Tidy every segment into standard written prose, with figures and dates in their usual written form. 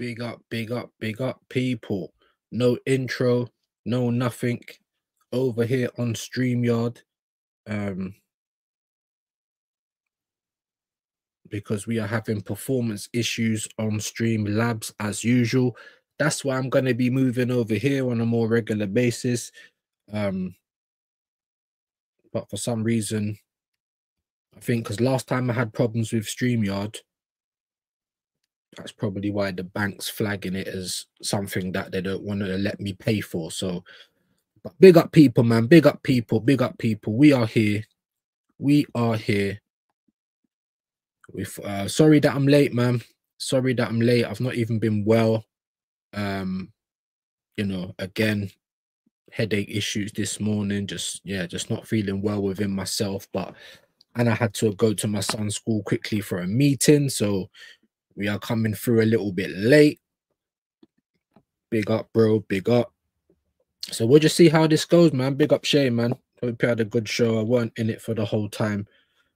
Big up, big up, big up, people. No intro, no nothing. Over here on StreamYard. Because we are having performance issues on Streamlabs as usual. That's why I'm going to be moving over here on a more regular basis. But for some reason, I think because last time I had problems with StreamYard, that's probably why the bank's flagging it as something that they don't want to let me pay for. So, but big up people, man. Big up people. Big up people. We are here. We are here. With sorry that I'm late, man. Sorry that I'm late. I've not even been well. You know, again, headache issues this morning. Just not feeling well within myself. And I had to go to my son's school quickly for a meeting. So we are coming through a little bit late. Big up, bro. Big up. So we'll just see how this goes, man. Big up Shay, man. Hope you had a good show. I weren't in it for the whole time.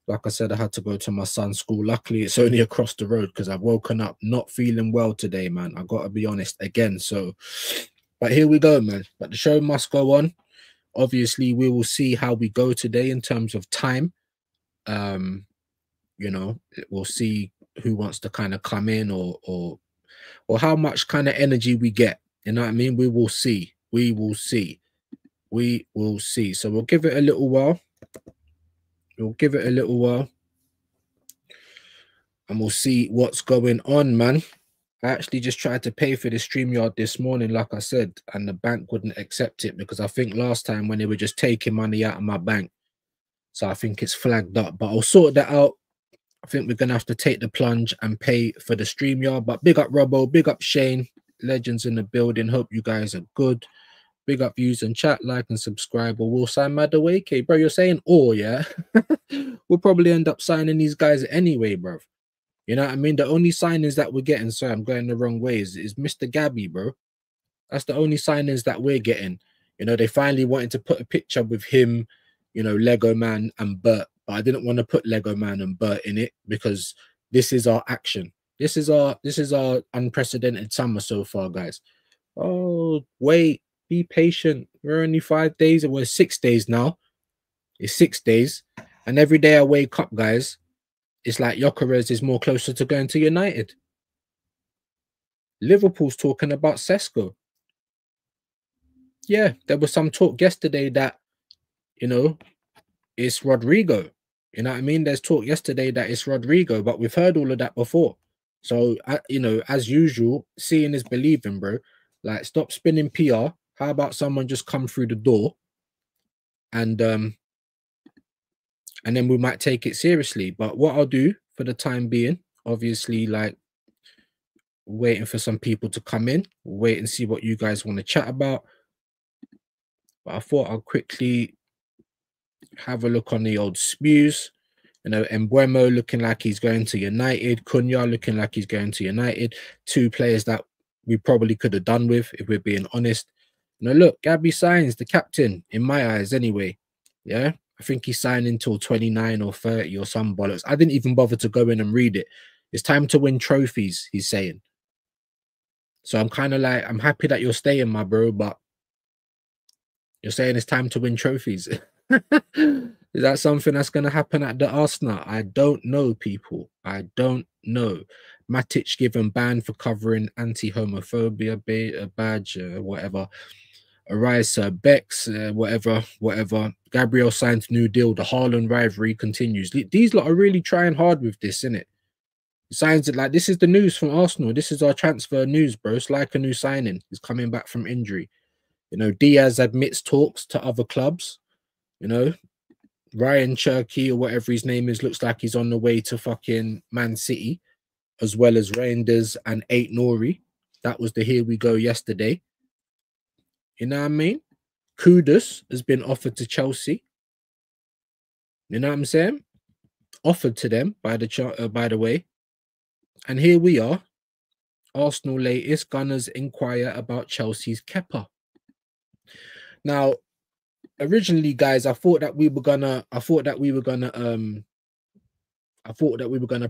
Like I said, I had to go to my son's school. Luckily, it's only across the road because I've woken up not feeling well today, man. I got to be honest again. So, but here we go, man. But the show must go on. Obviously, we will see how we go today in terms of time. You know, we'll see who wants to kind of come in or how much kind of energy we get. You know what I mean? We will see. We will see. We will see. So we'll give it a little while. We'll give it a little while. And we'll see what's going on, man. I actually just tried to pay for the StreamYard this morning, like I said, and the bank wouldn't accept it because I think last time when they were just taking money out of my bank. So I think it's flagged up, but I'll sort that out. I think we're going to have to take the plunge and pay for the StreamYard. But big up Robbo, big up Shane, legends in the building. Hope you guys are good. Big up views and chat, like and subscribe, or we'll sign Madueke. Bro, you're saying yeah? We'll probably end up signing these guys anyway, bro. You know what I mean? The only signings that we're getting, sorry, I'm going the wrong way, is Mr. Gabby, bro. That's the only signings that we're getting. You know, they finally wanted to put a picture with him, you know, Lego Man and Bert. But I didn't want to put Lego Man and Bert in it because this is our action. This is our unprecedented summer so far, guys. Oh, wait, be patient. We're only 5 days. We're 6 days now. It's 6 days. And every day I wake up, guys, it's like Gyökeres is more closer to going to United. Liverpool's talking about Sesko. Yeah, there was some talk yesterday that, you know, it's Rodrygo. You know what I mean? There's talk yesterday that it's Rodrygo, but we've heard all of that before. So, you know, as usual, seeing is believing, bro. Like, stop spinning PR. How about someone just come through the door and then we might take it seriously. But what I'll do for the time being, obviously, like, waiting for some people to come in, wait and see what you guys want to chat about. But I thought I'll quickly have a look on the old spews. You know, Mbeumo looking like he's going to United. Cunha looking like he's going to United. Two players that we probably could have done with, if we're being honest. You know, look, Gabby signs, the captain, in my eyes anyway. Yeah, I think he's signing until 29 or 30 or some bollocks. I didn't even bother to go in and read it. It's time to win trophies, he's saying. So I'm kind of like, I'm happy that you're staying, my bro, but you're saying it's time to win trophies. Is that something that's going to happen at the Arsenal? I don't know, people. I don't know. Matic given ban for covering anti-homophobia badge, whatever. Arise, Bex, whatever. Gabriel signs new deal. The Haaland rivalry continues. These lot are really trying hard with this, isn't it? Signs it like this is the news from Arsenal. This is our transfer news, bro. It's like a new signing. He's coming back from injury. You know, Diaz admits talks to other clubs. You know, Ryan Cherky or whatever his name is looks like he's on the way to fucking Man City, as well as Reinders and 8 Nori. That was the here we go yesterday. You know what I mean? Kudus has been offered to Chelsea. You know what I'm saying? Offered to them by the way. And here we are. Arsenal latest, Gunners inquire about Chelsea's Kepa. Now, originally, guys, I thought that we were gonna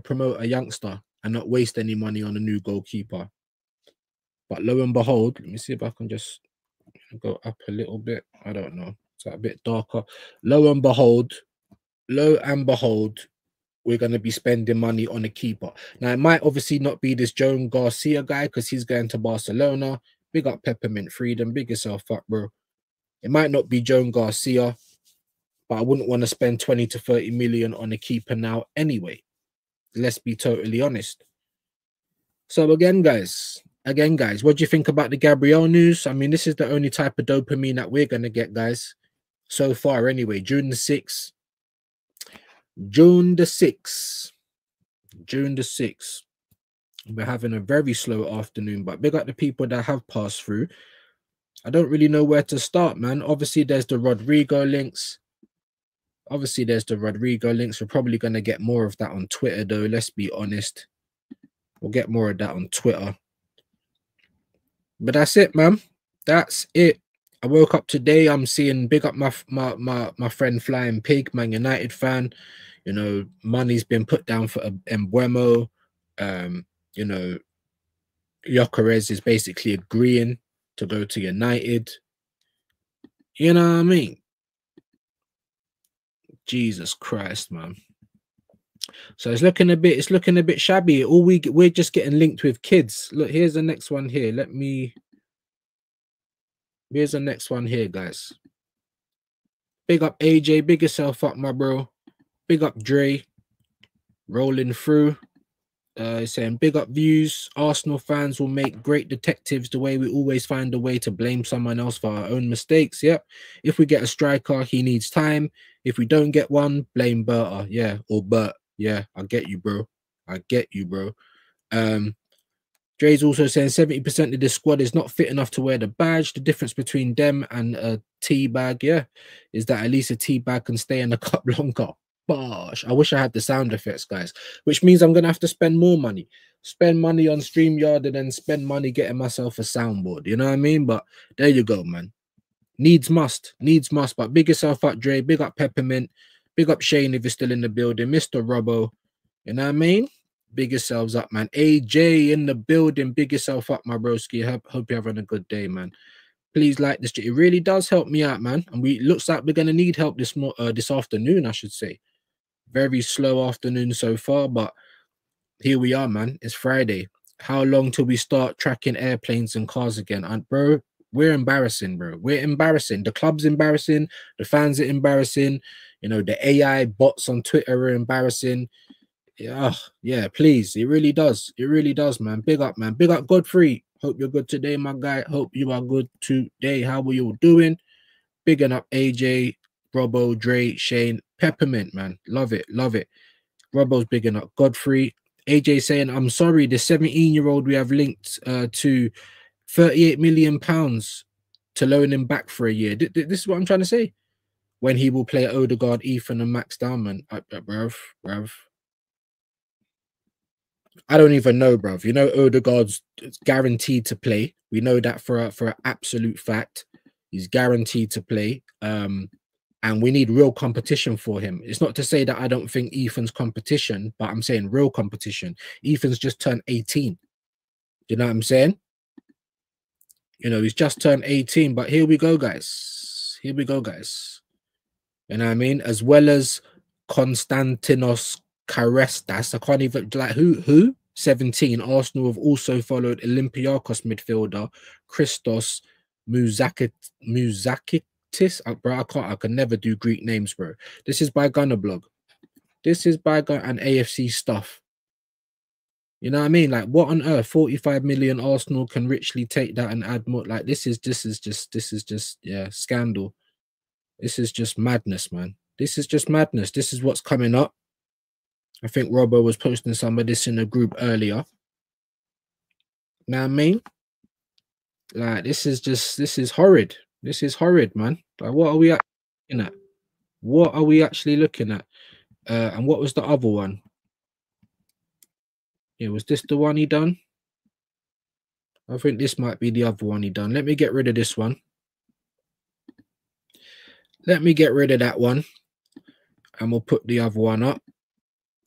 promote a youngster and not waste any money on a new goalkeeper. But lo and behold, let me see if I can just go up a little bit. I don't know. It's a bit darker. Lo and behold, we're going to be spending money on a keeper. Now, it might obviously not be this Joan Garcia guy because he's going to Barcelona. Big up Peppermint Freedom. Big yourself up, bro. It might not be Joan Garcia, but I wouldn't want to spend 20 to 30 million on a keeper now anyway. Let's be totally honest. So again, guys, what do you think about the Gabriel news? I mean, this is the only type of dopamine that we're going to get, guys. So far, anyway. June the 6th. June the 6th. We're having a very slow afternoon, but big up the people that have passed through. I don't really know where to start, man. Obviously, there's the Rodrygo links. We're probably going to get more of that on Twitter, though. Let's be honest. We'll get more of that on Twitter. But that's it, man. That's it. I woke up today. I'm seeing big up my friend Flying Pig, Man United fan. You know, money's been put down for Embuemo. You know, Gyökeres is basically agreeing to go to United. You know what I mean? Jesus Christ, man. So it's looking a bit shabby. We're just getting linked with kids. Look, here's the next one here. Here's the next one here, guys. Big up AJ, big yourself up, my bro. Big up Dre. Rolling through. Saying big up views. Arsenal fans will make great detectives the way we always find a way to blame someone else for our own mistakes. Yep. If we get a striker, he needs time. If we don't get one, blame Berta. Yeah, or Bert. Yeah, I get you, bro. Dre's also saying 70% of this squad is not fit enough to wear the badge. The difference between them and a tea bag, yeah, is that at least a tea bag can stay in the cup longer. Gosh, I wish I had the sound effects, guys, which means I'm going to have to spend more money. Spend money on StreamYard and then spend money getting myself a soundboard. You know what I mean? But there you go, man. Needs must. But big yourself up, Dre. Big up Peppermint. Big up Shane if you're still in the building. Mr. Robbo. You know what I mean? Big yourselves up, man. AJ in the building. Big yourself up, my broski. Hope you're having a good day, man. Please like this. It really does help me out, man. And looks like we're gonna need help this afternoon, I should say. Very slow afternoon so far, but here we are, man. It's Friday. How long till we start tracking airplanes and cars again? And bro, we're embarrassing, bro. We're embarrassing. The club's embarrassing. The fans are embarrassing. You know, the AI bots on Twitter are embarrassing. Yeah, please. It really does, man. Big up, man. Big up, Godfrey. Hope you're good today, my guy. Hope you are good today. How are you all doing? Bigging up AJ, Robbo, Dre, Shane, Peppermint, man. Love it. Robbo's bigging up Godfrey. AJ saying, I'm sorry, the 17-year-old we have linked to £38 million to loan him back for a year. This is what I'm trying to say. When he will play Odegaard, Ethan, and Max Dowman. Bruv. I don't even know, bruv. You know, Odegaard's guaranteed to play. We know that for an absolute fact. He's guaranteed to play. And we need real competition for him. It's not to say that I don't think Ethan's competition, but I'm saying real competition. Ethan's just turned 18. You know what I'm saying? You know, he's just turned 18, but here we go, guys. You know what I mean? As well as Konstantinos Karestas. I can't even, like, who? 17. Arsenal have also followed Olympiacos midfielder Christos Mouzakitis. Bro, I can never do Greek names, bro. This is by Gunnerblog. This is by Gunner and AFC stuff. You know what I mean? Like, what on earth? 45 million Arsenal can richly take that and add more. Like, this is just yeah, scandal. This is just madness, man. This is just madness. This is what's coming up. I think Robbo was posting some of this in the group earlier. Know what I mean? Like, this is horrid. This is horrid, man. Like, what are we looking at? What are we actually looking at? And what was the other one? Yeah, was this the one he done? I think this might be the other one he done. Let me get rid of this one. Let me get rid of that one. And we'll put the other one up.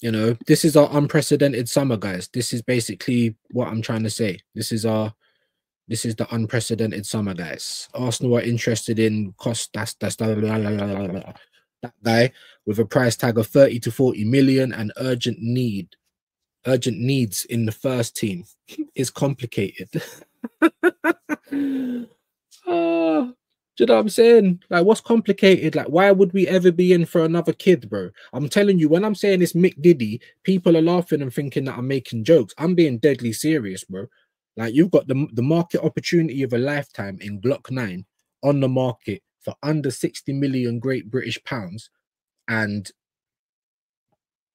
You know, this is our unprecedented summer, guys. This is basically what I'm trying to say. This is our This is the unprecedented summer, guys. Arsenal are interested in that guy with a price tag of 30 to 40 million and urgent needs in the first team. It's complicated. Oh, do you know what I'm saying? Like, what's complicated? Like, why would we ever be in for another kid, bro? I'm telling you, when I'm saying it's Mick Diddy, people are laughing and thinking that I'm making jokes. I'm being deadly serious, bro. Like, you've got the market opportunity of a lifetime in Glock 9 on the market for under 60 million Great British pounds, and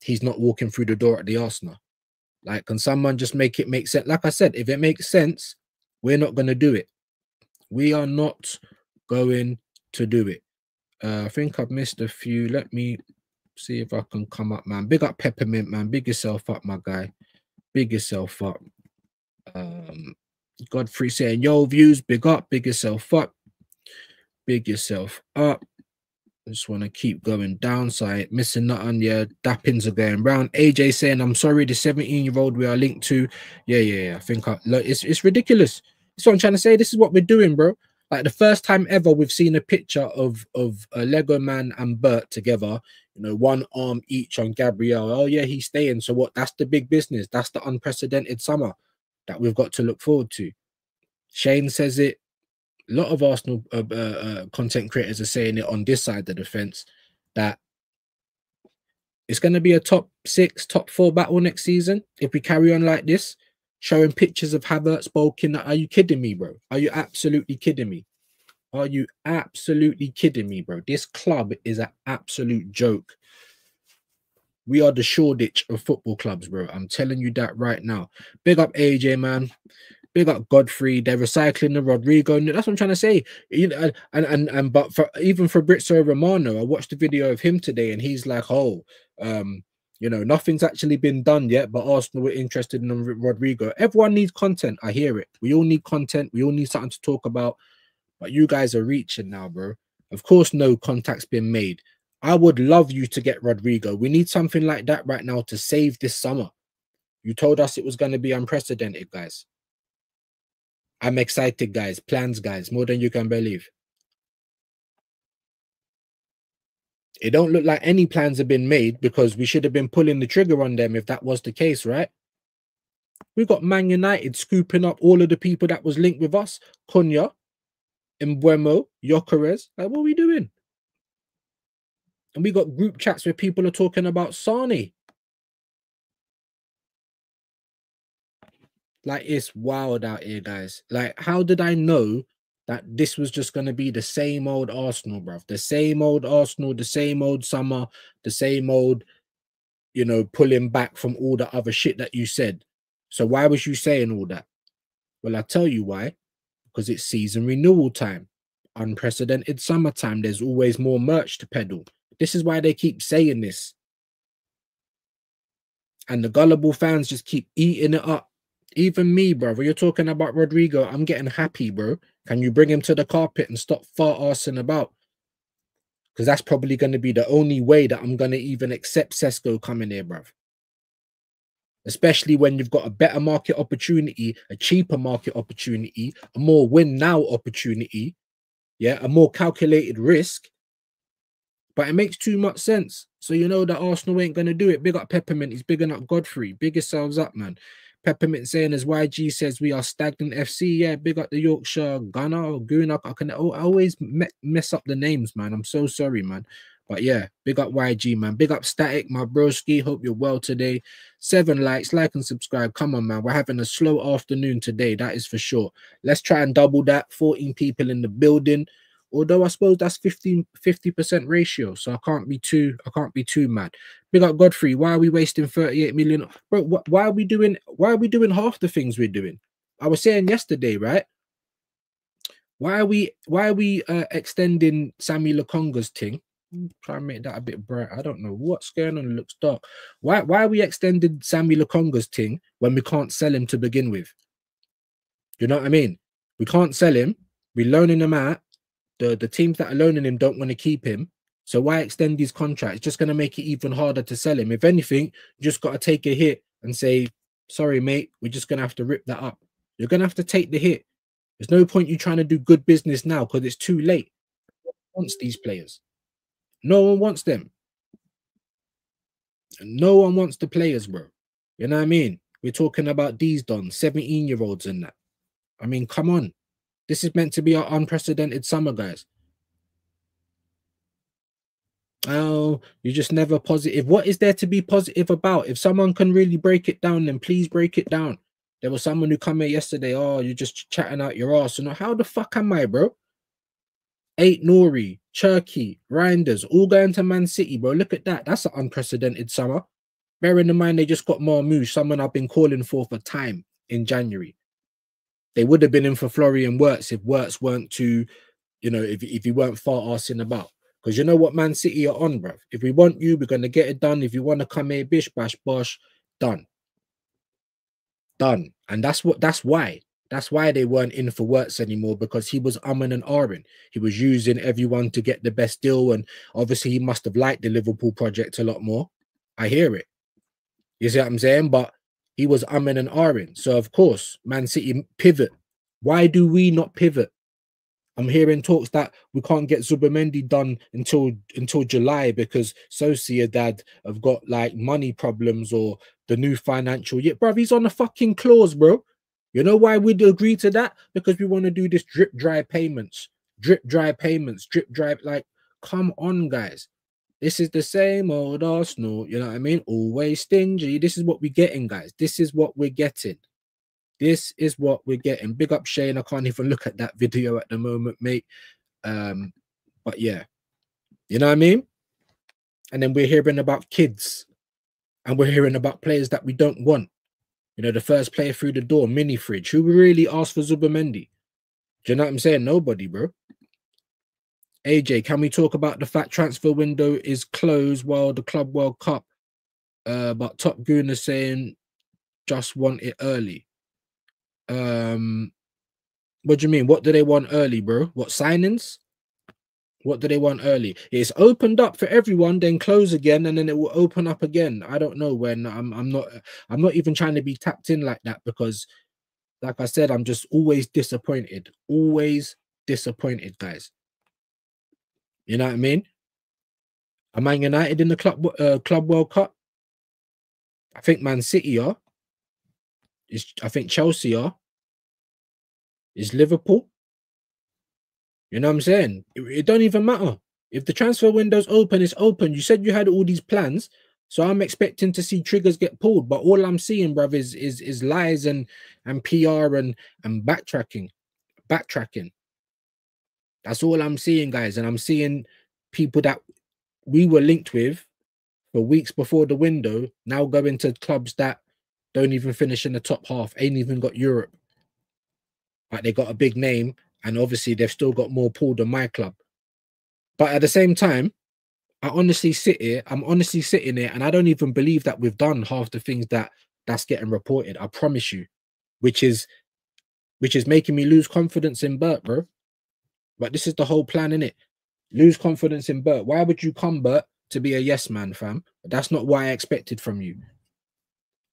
he's not walking through the door at the Arsenal. Like, can someone just make it make sense? Like I said, if it makes sense, we're not going to do it. We are not going to do it. I think I've missed a few. Let me see if I can come up, man. Big up Peppermint, man. Big yourself up, my guy. Big yourself up. Godfrey saying, yo, views, big up. Big yourself up. Big yourself up. I just want to keep going down. So I ain't missing nothing. Yeah, dappings are going round. AJ saying, I'm sorry, the 17-year-old we are linked to. Yeah. I think it's ridiculous. That's what I'm trying to say. This is what we're doing, bro. Like, the first time ever we've seen a picture of Lego Man and Bert together, you know, one arm each on Gabriel. Oh yeah, he's staying. So what? That's the big business. That's the unprecedented summer that we've got to look forward to. Shane says it. A lot of Arsenal content creators are saying it on this side of the fence, that it's going to be a top 6, top 4 battle next season if we carry on like this, showing pictures of Havertz, Bolkin. Are you kidding me, bro? Are you absolutely kidding me? Are you absolutely kidding me, bro? This club is an absolute joke. We are the Shoreditch of football clubs, bro. I'm telling you that right now. Big up AJ, man. Big up Godfrey. They're recycling the Rodrygo. That's what I'm trying to say. You know, but even for Fabrizio Romano, I watched the video of him today, and he's like, "Oh, you know, nothing's actually been done yet, but Arsenal were interested in Rodrygo." Everyone needs content. I hear it. We all need content. We all need something to talk about. But you guys are reaching now, bro. Of course, no contact's been made. I would love you to get Rodrygo. We need something like that right now to save this summer. You told us it was going to be unprecedented, guys. I'm excited, guys. Plans, guys, more than you can believe. It don't look like any plans have been made, because we should have been pulling the trigger on them if that was the case, right? We got Man United scooping up all of the people that was linked with us. Cunha, Mbuemo, Gyökeres. Like, what are we doing? And we got group chats where people are talking about Sane. Like, it's wild out here, guys. Like, how did I know that this was just going to be the same old Arsenal, bruv? The same old Arsenal, the same old summer, the same old, you know, pulling back from all the other shit that you said. So why was you saying all that? Well, I'll tell you why. Because it's season renewal time. Unprecedented summertime. There's always more merch to peddle. This is why they keep saying this. And the gullible fans just keep eating it up. Even me, bro. When you're talking about Rodrygo, I'm getting happy, bro. Can you bring him to the carpet and stop fart-arsing about? Because that's probably going to be the only way that I'm going to even accept Sesko coming here, bro. Especially when you've got a better market opportunity, a cheaper market opportunity, a more win-now opportunity, yeah, a more calculated risk. But it makes too much sense. So you know that Arsenal ain't going to do it. Big up Peppermint. He's bigging up Godfrey. Big yourselves up, man. Peppermint saying, as YG says, we are stagnant FC. Yeah, big up the Yorkshire Gunner or Gooner. I always mess up the names, man. I'm so sorry, man. But yeah, big up YG, man. Big up Static, my broski. Hope you're well today. 7 likes, like and subscribe. Come on, man. We're having a slow afternoon today. That is for sure. Let's try and double that. 14 people in the building. Although I suppose that's 50% ratio, so I can't be too mad. Big up Godfrey. Why are we wasting 38 million? Bro, why are we doing half the things we're doing? I was saying yesterday, right? Why are we extending Sammy Lokonga's thing? Try and make that a bit bright. I don't know what's going on. It looks dark. Why are we extending Sammy Lokonga's thing when we can't sell him to begin with? You know what I mean? We can't sell him. We're loaning him out. The teams that are loaning him don't want to keep him. So why extend his contract? It's just going to make it even harder to sell him. If anything, you just got to take a hit and say, sorry, mate, we're just going to have to rip that up. You're going to have to take the hit. There's no point you trying to do good business now because it's too late. No one wants these players. No one wants them. No one wants the players, bro. You know what I mean? We're talking about these dons, 17-year-olds and that. I mean, come on. This is meant to be our unprecedented summer, guys. Oh, you're just never positive. What is there to be positive about? If someone can really break it down, then please break it down. There was someone who come here yesterday. Oh, you're just chatting out your ass. And how the fuck am I, bro? 8 Nori, Cherky, Reinders, all going to Man City, bro. Look at that. That's an unprecedented summer. Bearing in mind they just got Marmoush, someone I've been calling for time in January. They would have been in for Florian Wirtz if Wirtz weren't too, you know, if he weren't far arsing about. Because you know what Man City are on, bro. If we want you, we're gonna get it done. If you want to come here, bish bash bosh, done. Done. And that's why. That's why they weren't in for Wirtz anymore, because he was umming and ahhing. He was using everyone to get the best deal, and obviously he must have liked the Liverpool project a lot more. I hear it. You see what I'm saying? But he was umming and ahhing. So of course, Man City pivot. Why do we not pivot? I'm hearing talks that we can't get Zubimendi done until July because Sociedad have got like money problems or the new financial year. Bro, he's on a fucking clause, bro. You know why we'd agree to that? Because we want to do this drip dry payments, drip dry payments, drip dry. Like, come on, guys. This is the same old Arsenal. You know what I mean? Always stingy. This is what we're getting, guys. This is what we're getting. This is what we're getting. Big up Shane. I can't even look at that video at the moment, mate. But yeah, you know what I mean? And then we're hearing about kids, and we're hearing about players that we don't want. You know, the first player through the door, mini fridge. Who really asked for Zubimendi? Do you know what I'm saying? Nobody, bro. AJ, can we talk about the fact transfer window is closed while the Club World Cup? But Top Goon is saying just want it early. What do you mean? What do they want early, bro? What signings? What do they want early? It's opened up for everyone, then close again, and then it will open up again. I don't know when. I'm not even trying to be tapped in like that because, like I said, I'm just always disappointed. Always disappointed, guys. You know what I mean? Am Man United in the Club World Cup? I think Man City are. I think Chelsea are. Is Liverpool? You know what I'm saying? It don't even matter. If the transfer window's open, it's open. You said you had all these plans, so I'm expecting to see triggers get pulled. But all I'm seeing, bruv, is lies and PR and backtracking. Backtracking. That's all I'm seeing, guys. And I'm seeing people that we were linked with for weeks before the window now going to clubs that don't even finish in the top half, ain't even got Europe. Like they got a big name, and obviously they've still got more pull than my club. But at the same time, I'm honestly sitting here, and I don't even believe that we've done half the things that's getting reported. I promise you, which is making me lose confidence in Bert, bro. But this is the whole plan, innit? Lose confidence in Bert. Why would you come, Bert, to be a yes man, fam? That's not what I expected from you.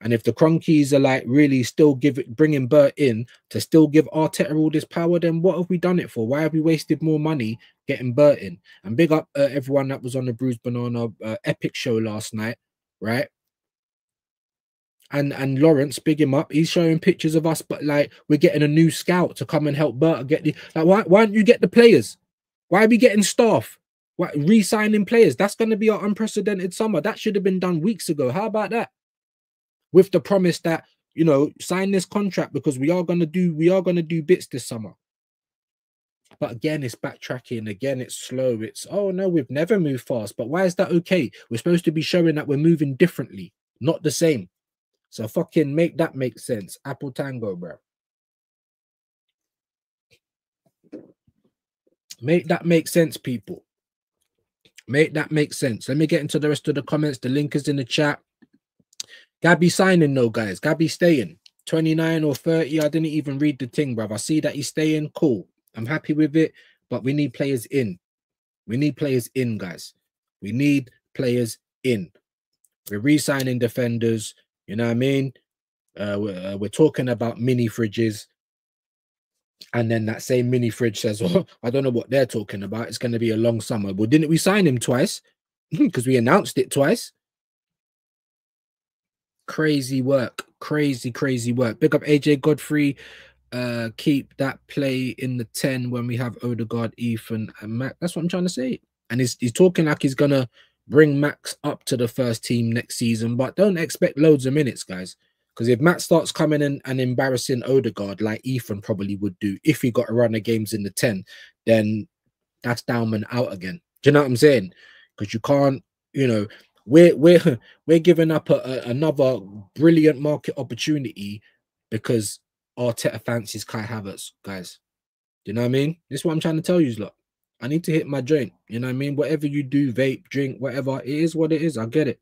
And if the Cronkies are like really still bringing Bert in to still give Arteta all this power, then what have we done it for? Why have we wasted more money getting Bert in? And big up everyone that was on the Bruised Banana epic show last night, right? And Lawrence, big him up. He's showing pictures of us, but like we're getting a new scout to come and help Bert get the like. Why don't you get the players? Why are we getting staff? Why re-signing players? That's going to be our unprecedented summer. That should have been done weeks ago. How about that? With the promise that, you know, sign this contract because we are gonna do bits this summer. But again, it's backtracking. Again, it's slow. It's oh no, we've never moved fast. But why is that okay? We're supposed to be showing that we're moving differently, not the same. So fucking make that make sense. Apple Tango, bro. Make that make sense, people. Make that make sense. Let me get into the rest of the comments. The link is in the chat. Gabby signing, no, guys. Gabby staying. 29 or 30. I didn't even read the thing, bruv. I see that he's staying. Cool. I'm happy with it, but we need players in. We need players in, guys. We need players in. We're re-signing defenders. You know what I mean? We're talking about mini fridges. And then that same mini fridge says, "Oh, I don't know what they're talking about. It's going to be a long summer." Well, didn't we sign him twice? Because we announced it twice. Crazy work, crazy work. Big up AJ Godfrey. Keep that play in the 10 when we have Odegaard, Ethan, and Mac. That's what I'm trying to say. And he's talking like he's gonna bring Max up to the first team next season, but don't expect loads of minutes, guys. Because if Matt starts coming in and embarrassing Odegaard like Ethan probably would do if he got a run of games in the 10, then that's down and out again. Do you know what I'm saying? Because you can't, you know, we're we're giving up another brilliant market opportunity because Arteta fancies Kai Havertz, guys. Do you know what I mean? This is what I'm trying to tell you, lot. I need to hit my joint. You know what I mean? Whatever you do, vape, drink, whatever, it is what it is. I get it.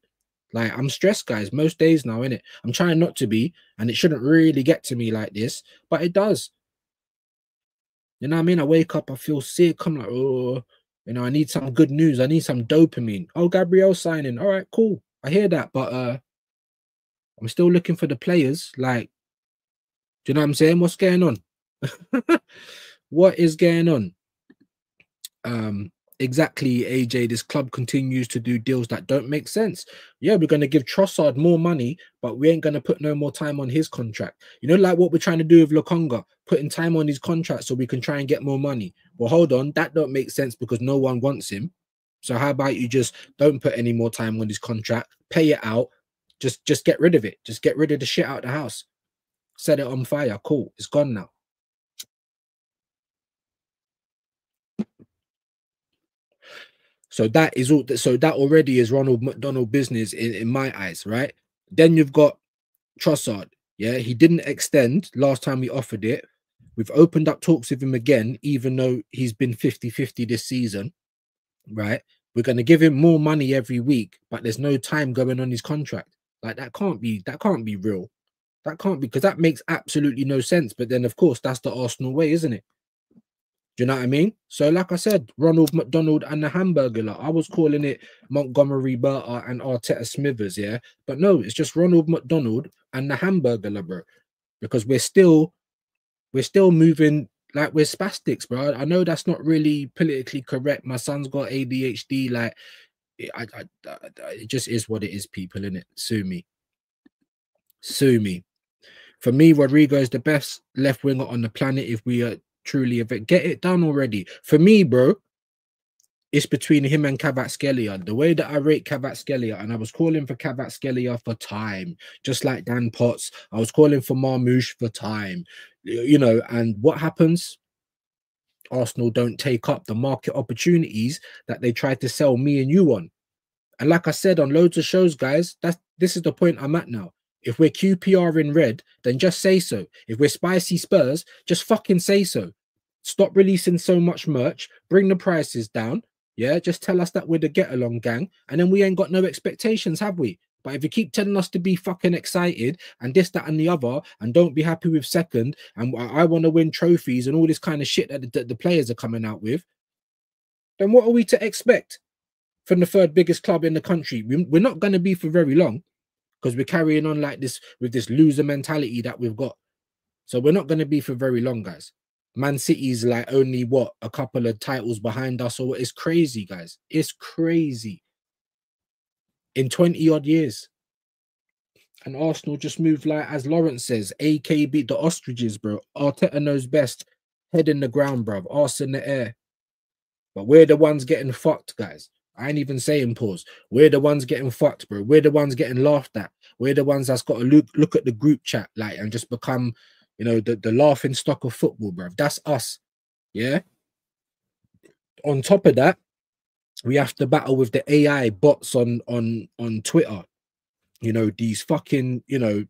Like, I'm stressed, guys, most days now, innit? I'm trying not to be, and it shouldn't really get to me like this, but it does. You know what I mean? I wake up, I feel sick. I'm like, oh, you know, I need some good news. I need some dopamine. Oh, Gabriel's signing. All right, cool. I hear that, but I'm still looking for the players. Like, do you know what I'm saying? What's going on? What is going on? Exactly, AJ. This club continues to do deals that don't make sense. Yeah, we're going to give Trossard more money, but we ain't going to put no more time on his contract. You know, like what we're trying to do with Lokonga, putting time on his contract so we can try and get more money. Well, hold on, that don't make sense because no one wants him. So how about you just don't put any more time on his contract, pay it out, just get rid of it. Just get rid of the shit out of the house. Set it on fire. Cool. It's gone now. So that is all. So that already is Ronald McDonald business in my eyes, right? Then you've got Trossard. Yeah, he didn't extend last time we offered it. We've opened up talks with him again, even though he's been 50-50 this season, right? We're going to give him more money every week, but there's no time going on his contract. Like that can't be real. That can't be, because that makes absolutely no sense. But then, of course, that's the Arsenal way, isn't it? Do you know what I mean? So, like I said, Ronald McDonald and the Hamburger lot. I was calling it Montgomery Berta and Arteta Smithers, yeah. But no, it's just Ronald McDonald and the Hamburger lot, bro. Because we're still moving like we're spastics, bro. I know that's not really politically correct. My son's got ADHD. Like, it just is what it is, people, innit? Sue me. Sue me. For me, Rodrygo is the best left winger on the planet if we are truly get it done already. For me, bro, it's between him and Kvaratskhelia. The way that I rate Kvaratskhelia, and I was calling for Kvaratskhelia for time, just like Dan Potts. I was calling for Marmouche for time, you know, and what happens? Arsenal don't take up the market opportunities that they tried to sell me and you on. And like I said on loads of shows, guys, this is the point I'm at now. If we're QPR in red, then just say so. If we're spicy Spurs, just fucking say so. Stop releasing so much merch. Bring the prices down. Yeah, just tell us that we're the get along gang, and then we ain't got no expectations, have we? But if you keep telling us to be fucking excited and this, that, and the other, and don't be happy with second, and I want to win trophies and all this kind of shit that the players are coming out with, then what are we to expect from the third biggest club in the country? We're not going to be for very long because we're carrying on like this with this loser mentality that we've got. So we're not going to be for very long, guys. Man City's like only what, a couple of titles behind us, or what? It's crazy, guys. It's crazy. In 20 odd years. And Arsenal just moved like, as Lawrence says, AKB, the ostriches, bro. Arteta knows best. Head in the ground, bro. Arse in the air. But we're the ones getting fucked, guys. I ain't even saying pause. We're the ones getting fucked, bro. We're the ones getting laughed at. We're the ones that's got to look at the group chat like and just become, you know, the laughing stock of football, bro. That's us. Yeah. On top of that, we have to battle with the AI bots on Twitter. You know, these fucking, you know,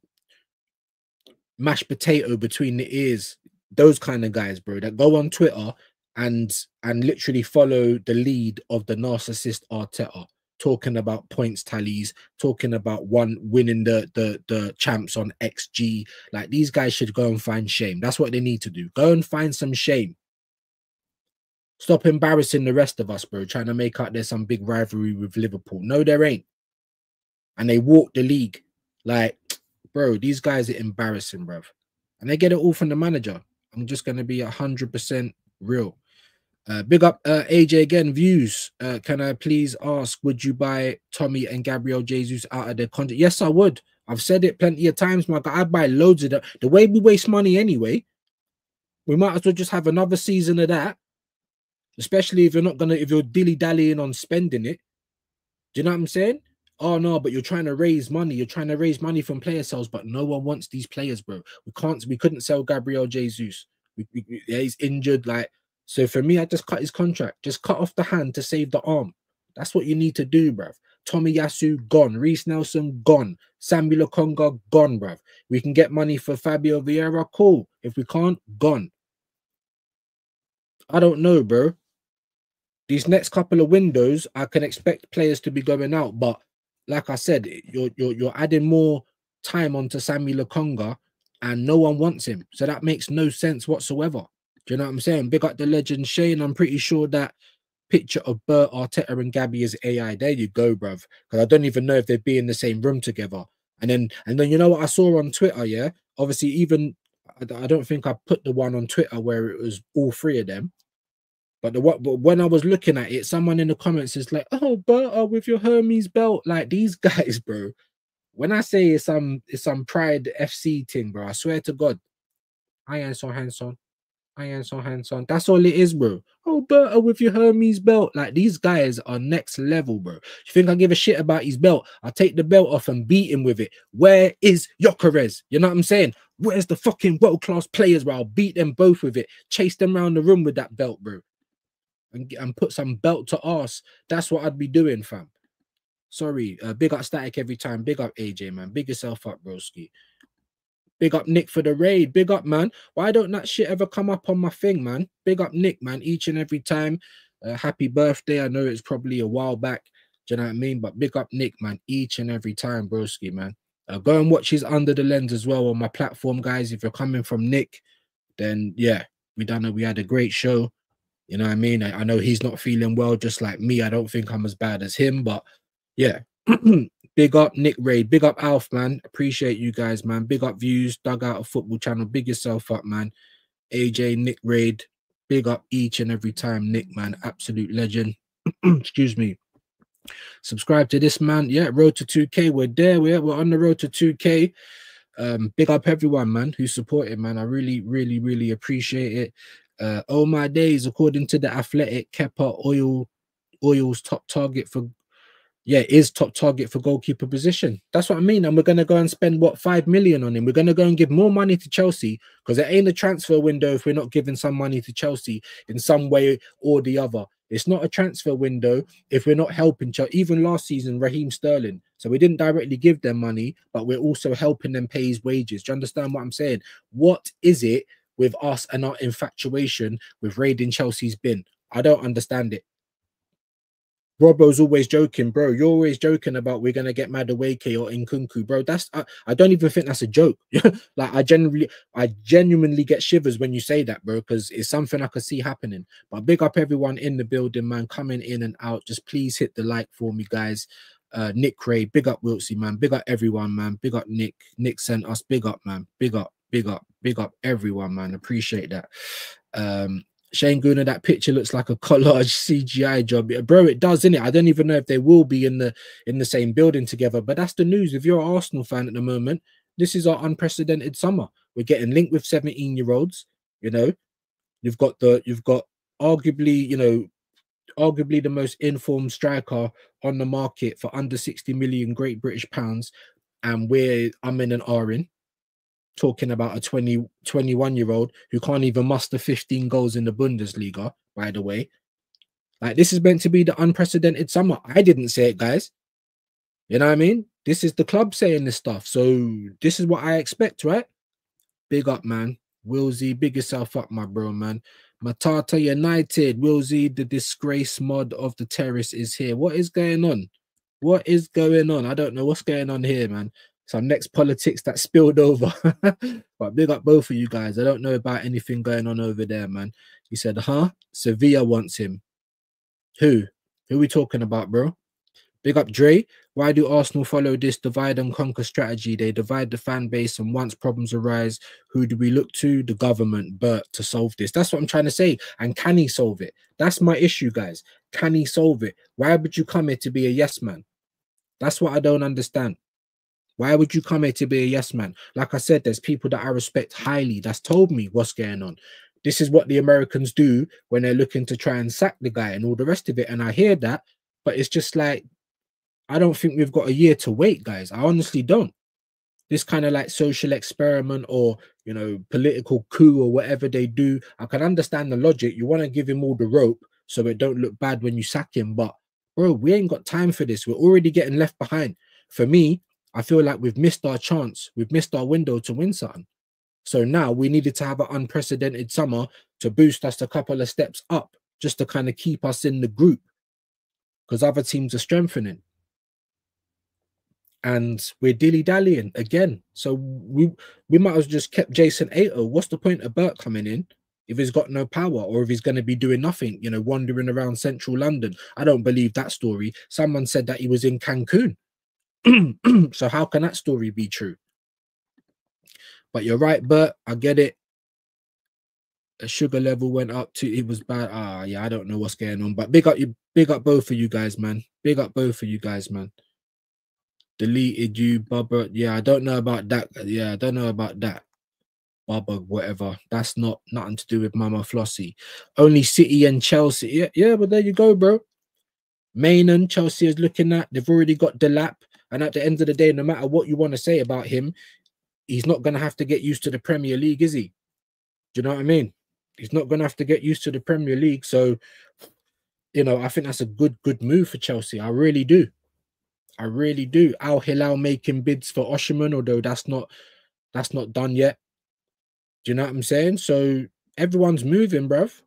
mashed potato between the ears, those kind of guys, bro, that go on Twitter and literally follow the lead of the narcissist Arteta, talking about points tallies, talking about one winning the champs on XG. Like, these guys should go and find shame. That's what they need to do. Go and find some shame. Stop embarrassing the rest of us, bro, trying to make out there's some big rivalry with Liverpool. No, there ain't. And they walk the league. Like, bro, these guys are embarrassing, bro. And they get it all from the manager. I'm just gonna be 100% real. Big up AJ again. Views. Can I please ask, would you buy Tommy and Gabriel Jesus out of their contract? Yes, I would. I've said it plenty of times, my guy. I'd buy loads of that. The way we waste money anyway, we might as well just have another season of that. Especially if you're dilly-dallying on spending it. Do you know what I'm saying? Oh no, but you're trying to raise money. You're trying to raise money from player sales, but no one wants these players, bro. We couldn't sell Gabriel Jesus. Yeah, he's injured. Like, so for me, I just cut his contract. Just cut off the hand to save the arm. That's what you need to do, bruv. Tommy Yasu gone. Reece Nelson gone. Samuel Okonga gone, bruv. We can get money for Fabio Vieira. Cool. If we can't, gone. I don't know, bro. These next couple of windows, I can expect players to be going out, but like I said, you're adding more time onto Samuel Okonga, and no one wants him, so that makes no sense whatsoever. Do you know what I'm saying? Big up the legend Shane. I'm pretty sure that picture of Bert, Arteta, and Gabby is AI. There you go, bruv. Because I don't even know if they'd be in the same room together. And then you know what I saw on Twitter? Yeah, obviously, even I don't think I put the one on Twitter where it was all three of them. But when I was looking at it, someone in the comments is like, "Oh, Berta with your Hermes belt." Like these guys, bro. When I say it's some Pride FC thing, bro, I swear to God, I ain't so handsome. I ain't so handsome. That's all it is, bro. Oh, Berta with your Hermes belt. Like these guys are next level, bro. You think I give a shit about his belt? I'll take the belt off and beat him with it. Where is Gyökeres? You know what I'm saying? Where's the fucking world-class players, bro? I'll beat them both with it. Chase them around the room with that belt, bro. And put some belt to arse. That's what I'd be doing, fam. Sorry. Big up Static every time. Big up AJ, man. Big yourself up, broski. Big up Nick for the raid. Big up, man. Why don't that shit ever come up on my thing, man? Big up Nick, man. Each and every time. Happy birthday. I know it's probably a while back. Do you know what I mean? But big up Nick, man. Each and every time, broski, man. Go and watch his Under the Lens as well on my platform, guys. If you're coming from Nick, then yeah, we had a great show. You know what I mean? I know he's not feeling well, just like me. I don't think I'm as bad as him, but yeah. Big up Nick Raid. Big up Alf, man. Appreciate you guys, man. Big up Views. Dug Out a Football Channel. Big yourself up, man. AJ, Nick Raid. Big up each and every time, Nick, man. Absolute legend. Excuse me. Subscribe to this, man. Yeah, road to 2K. We're there. We're on the road to 2K. Big up everyone, man, who supported, man. I really, really, really appreciate it. Oh my days, according to the Athletic, Kepa Oil's top target for is top target for goalkeeper position. That's what I mean. And we're gonna go and spend what 5 million on him. We're gonna go and give more money to Chelsea because it ain't a transfer window if we're not giving some money to Chelsea in some way or the other. It's not a transfer window if we're not helping Chelsea. Even last season, Raheem Sterling. So we didn't directly give them money, but we're also helping them pay his wages. Do you understand what I'm saying? What is it with us and our infatuation with raiding Chelsea's bin? I don't understand it. Robbo's always joking, bro. You're always joking about we're gonna get Madueke or Nkunku, bro. That's I don't even think that's a joke. Like I genuinely get shivers when you say that, bro, because it's something I could see happening. But big up everyone in the building, man, coming in and out. Just please hit the like for me, guys. Nick Ray, big up Wiltsy, man. Big up everyone, man. Big up Nick. Nick sent us big up, man. Big up, big up, big up everyone, man. Appreciate that. Shane Guna, that picture looks like a collage CGI job, bro. It does, innit? I don't even know if they will be in the same building together, but that's the news. If you're an Arsenal fan at the moment, this is our unprecedented summer. We're getting linked with 17-year-olds. You know, you've got arguably, arguably the most informed striker on the market for under 60 million Great British pounds, and I'm in an R in. Talking about a 21-year-old who can't even muster 15 goals in the Bundesliga, by the way. Like, this is meant to be the unprecedented summer. I didn't say it, guys. You know what I mean? This is the club saying this stuff. So this is what I expect, right? Big up, man. Willsy, big yourself up, my bro, man. Matata United. Willsy, the disgrace mod of the terrace is here. What is going on? What is going on? I don't know what's going on here, man. Some next politics that spilled over. But big up both of you guys. I don't know about anything going on over there, man. He said, huh? Sevilla wants him. Who? Who are we talking about, bro? Big up Dre. Why do Arsenal follow this divide and conquer strategy? They divide the fan base, and once problems arise, who do we look to? The government, Bert, to solve this. That's what I'm trying to say. And can he solve it? That's my issue, guys. Can he solve it? Why would you come here to be a yes man? That's what I don't understand. Why would you come here to be a yes man? Like I said, there's people that I respect highly that's told me what's going on. This is what the Americans do when they're looking to try and sack the guy and all the rest of it. And I hear that, but it's just like, I don't think we've got a year to wait, guys. I honestly don't. This kind of like social experiment or, you know, political coup or whatever they do, I can understand the logic. You want to give him all the rope so it don't look bad when you sack him. But, bro, we ain't got time for this. We're already getting left behind. For me, I feel like we've missed our chance. We've missed our window to win something. So now we needed to have an unprecedented summer to boost us a couple of steps up just to kind of keep us in the group because other teams are strengthening. And we're dilly-dallying again. So we might have just kept Jason Ato. What's the point of Bert coming in if he's got no power or if he's going to be doing nothing, you know, wandering around central London? I don't believe that story. Someone said that he was in Cancun. So how can that story be true? But you're right, Bert. I get it. The sugar level went up to, it was bad. Ah, yeah, I don't know what's going on. But big up both of you guys, man. Big up both of you guys, man. Deleted you, Bubba. Yeah, I don't know about that. Yeah, I don't know about that. Bubba, whatever. That's nothing to do with Mama Flossie. Only City and Chelsea. Yeah, but there you go, bro. Mainan, Chelsea is looking at. They've already got Delap. And at the end of the day, no matter what you want to say about him, he's not going to have to get used to the Premier League, is he? Do you know what I mean? He's not going to have to get used to the Premier League. So, you know, I think that's a good move for Chelsea. I really do. I really do. Al Hilal making bids for Osherman, although that's not done yet. Do you know what I'm saying? So everyone's moving, bruv.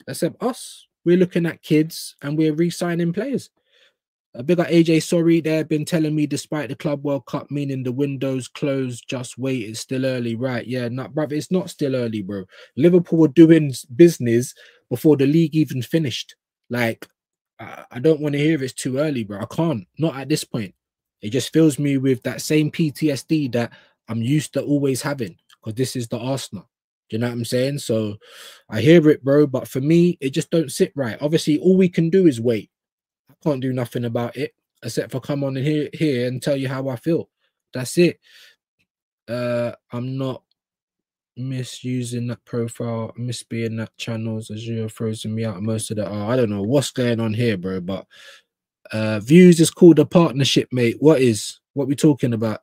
Except us. We're looking at kids and we're re-signing players. A big up AJ, sorry, they've been telling me despite the Club World Cup, meaning the window's closed, just wait, it's still early. Right, yeah, no, bruv, it's not still early, bro. Liverpool were doing business before the league even finished. Like, I don't want to hear it's too early, bro. I can't, not at this point. It just fills me with that same PTSD that I'm used to always having because this is the Arsenal. Do you know what I'm saying? So I hear it, bro. But for me, it just don't sit right. Obviously, all we can do is wait. I can't do nothing about it except for come on here and tell you how I feel. That's it. I'm not misusing that profile. I miss being that channels as you're frozen me out most of the I don't know what's going on here, bro. But views is called a partnership, mate. What we talking about?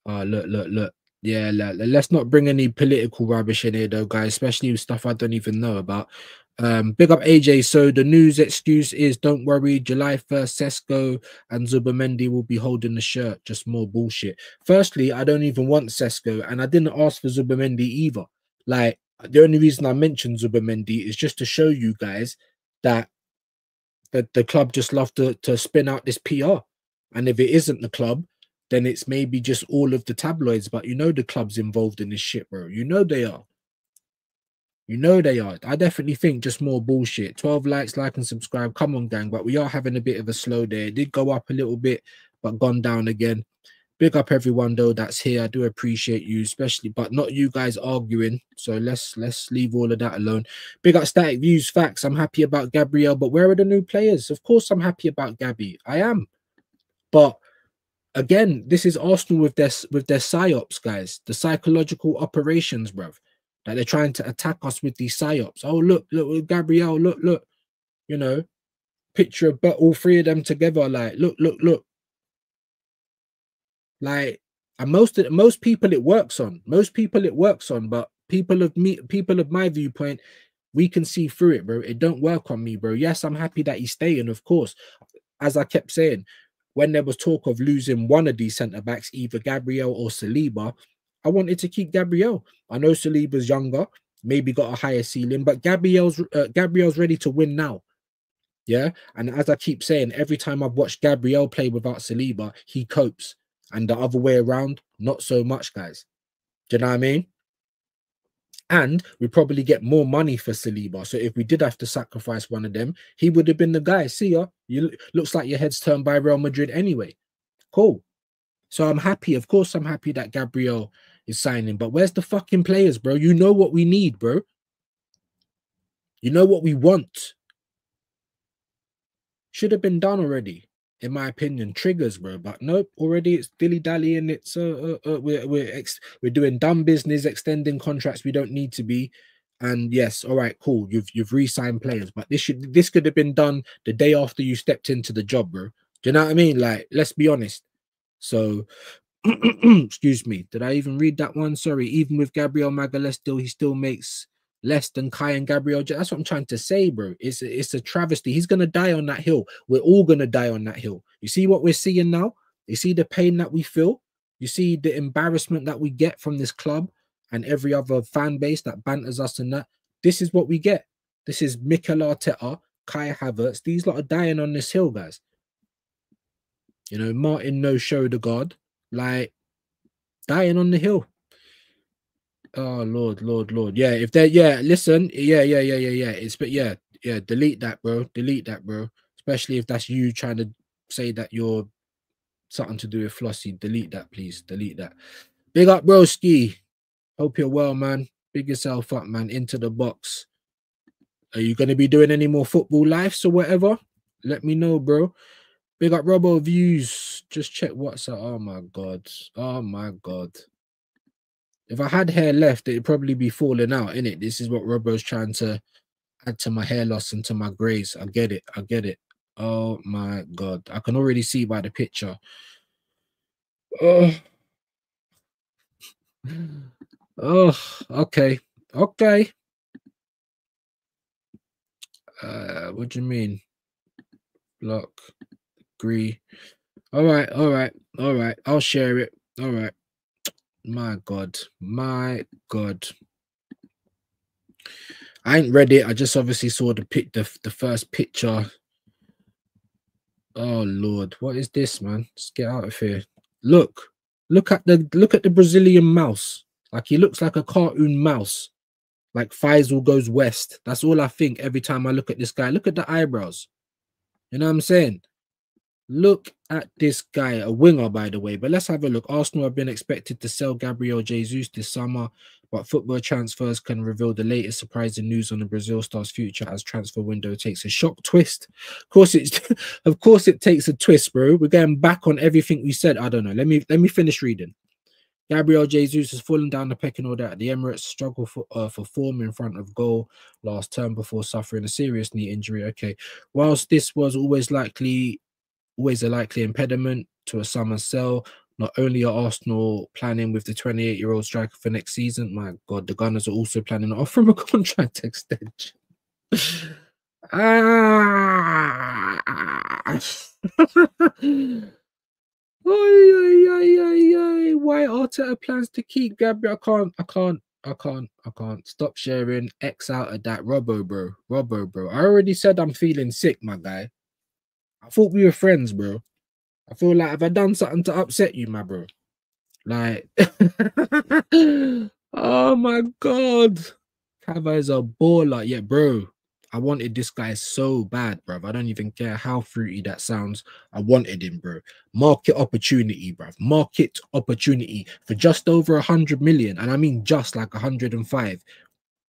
Look. Yeah, let's not bring any political rubbish in here though, guys, especially with stuff I don't even know about. Big up AJ. So the news excuse is don't worry, July 1st, Sesko and Zubamendi will be holding the shirt. Just more bullshit. Firstly, I don't even want Sesko, and I didn't ask for Zubamendi either. Like, the only reason I mentioned Zubamendi is just to show you guys that the club just love to spin out this PR. And if it isn't the club, then it's maybe just all of the tabloids. But you know the club's involved in this shit, bro. You know they are. You know they are. I definitely think just more bullshit. 12 likes, like and subscribe. Come on, gang. But we are having a bit of a slow day. It did go up a little bit, but gone down again. Big up everyone though that's here. I do appreciate you, especially, but not you guys arguing. So let's leave all of that alone. Big up Static Views Facts. I'm happy about Gabriel, but where are the new players? Of course I'm happy about Gabby. I am. But again, this is Arsenal with their psyops, guys. The psychological operations, bruv. That they're trying to attack us with these psyops. Oh, look, Gabriel, look. You know, picture of all three of them together. Like, look. Like, and most people it works on. Most people it works on, but people of my viewpoint, we can see through it, bro. It don't work on me, bro. Yes, I'm happy that he's staying, of course. As I kept saying, when there was talk of losing one of these centre backs, either Gabriel or Saliba, I wanted to keep Gabriel. I know Saliba's younger, maybe got a higher ceiling, but Gabriel's ready to win now. Yeah, and as I keep saying, every time I've watched Gabriel play without Saliba, he copes. And the other way around, not so much, guys. Do you know what I mean? And we probably get more money for Saliba. So if we did have to sacrifice one of them, he would have been the guy. See ya. You looks like your head's turned by Real Madrid anyway. Cool. So I'm happy. Of course, I'm happy that Gabriel is signing. But where's the fucking players, bro? You know what we need, bro. You know what we want. Should have been done already, in my opinion. Triggers, bro. But nope, already it's dilly dally, and it's we're doing dumb business, extending contracts we don't need to be. And yes, all right, cool. You've re-signed players, but this could have been done the day after you stepped into the job, bro. Do you know what I mean? Like, let's be honest. So excuse me, did I even read that one? Sorry. Even with Gabriel Magalhaes still, he still makes less than Kai and Gabriel. That's what I'm trying to say, bro. It's a travesty. He's gonna die on that hill. We're all gonna die on that hill. You see what we're seeing now? You see the pain that we feel? You see the embarrassment that we get from this club and every other fan base that banters us and that. This is what we get. This is Mikel Arteta, Kai Havertz. These lot are dying on this hill, guys. You know, Martin no show the God, like dying on the hill. Oh Lord, Lord, Lord. Yeah, if they're listen, yeah. It's but yeah, delete that, bro. Delete that, bro. Especially if that's you trying to say that you're something to do with Flossie. Delete that, please. Delete that. Big up, broski. Hope you're well, man. Big yourself up, man. Into the box. Are you gonna be doing any more football lives or whatever? Let me know, bro. Big up Robo Views. Just check WhatsApp. Oh my god. Oh my god. If I had hair left, it'd probably be falling out, innit? This is what Robo's trying to add to my hair loss and to my grays. I get it. I get it. Oh my god. I can already see by the picture. Oh. Oh, okay. Okay. What do you mean? Block. Agree. All right, all right, all right. I'll share it. All right. My God. My God. I ain't read it. I just obviously saw the first picture. Oh Lord, what is this, man? Let's get out of here. Look at the Brazilian mouse. Like he looks like a cartoon mouse. Like Faisal goes west. That's all I think every time I look at this guy. Look at the eyebrows. You know what I'm saying? Look at this guy, a winger, by the way. But let's have a look. Arsenal have been expected to sell Gabriel Jesus this summer, but football transfers can reveal the latest surprising news on the Brazil star's future as transfer window takes a shock twist. Of course, of course it takes a twist, bro. We're going back on everything we said. I don't know. Let me finish reading. Gabriel Jesus has fallen down the pecking order at the Emirates, struggle for form in front of goal last term before suffering a serious knee injury. Okay, whilst this was always a likely impediment to a summer sell, not only are Arsenal planning with the 28-year-old striker for next season, my God, the Gunners are also planning to offer him a contract extension. Why Arteta plans to keep Gabriel? I can't. Stop sharing. X out of that. Robbo, bro. I already said I'm feeling sick, my guy. I thought we were friends, bro. I feel like have I done something to upset you, my bro? Like, oh my God. Kava is a baller. Yeah, bro. I wanted this guy so bad, bro. I don't even care how fruity that sounds. I wanted him, bro. Market opportunity, bro. Market opportunity for just over 100 million. And I mean just like 105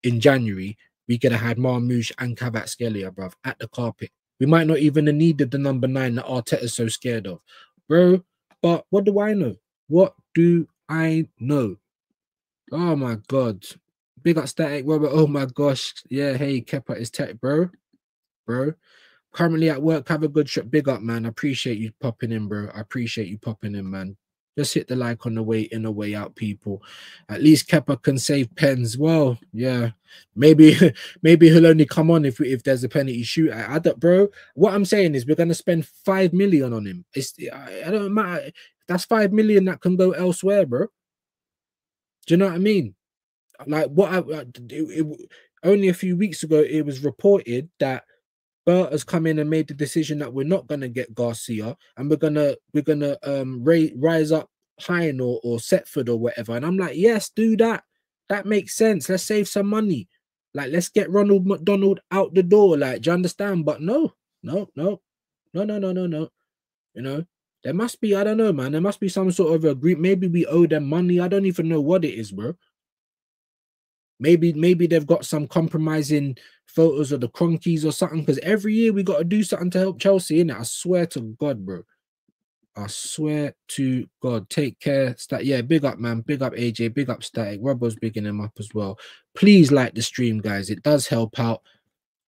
in January. We could have had Marmouche and Kvaratskhelia, bro, at the carpet. We might not even have needed the number 9 that Arteta's so scared of. Bro, but what do I know? What do I know? Oh my God. Big up Static Robert. Oh my gosh. Yeah, hey, Kepa is tech, bro. Currently at work. Have a good trip. Big up, man. I appreciate you popping in, bro. I appreciate you popping in, man. Just hit the like on the way in, the way out, people. At least Kepa can save pens. Well, yeah. Maybe he'll only come on if there's a penalty shoot. I don't, bro. What I'm saying is we're gonna spend 5 million on him. I don't matter. That's 5 million that can go elsewhere, bro. Do you know what I mean? Like only a few weeks ago, it was reported that Bert has come in and made the decision that we're not gonna get Garcia and we're gonna rise up Hine or Setford or whatever. And I'm like, yes, do that. That makes sense. Let's save some money. Like, let's get Ronald McDonald out the door. Like, do you understand? But no, no, no, no, no, no, no, no. You know, there must be, I don't know, man. There must be some sort of agreement. Maybe we owe them money. I don't even know what it is, bro. Maybe they've got some compromising photos of the Cronkies or something. Because every year we got to do something to help Chelsea, innit? I swear to God, bro. I swear to God. Take care. Yeah, big up, man. Big up AJ. Big up Static. Robbo's bigging him up as well. Please like the stream, guys. It does help out.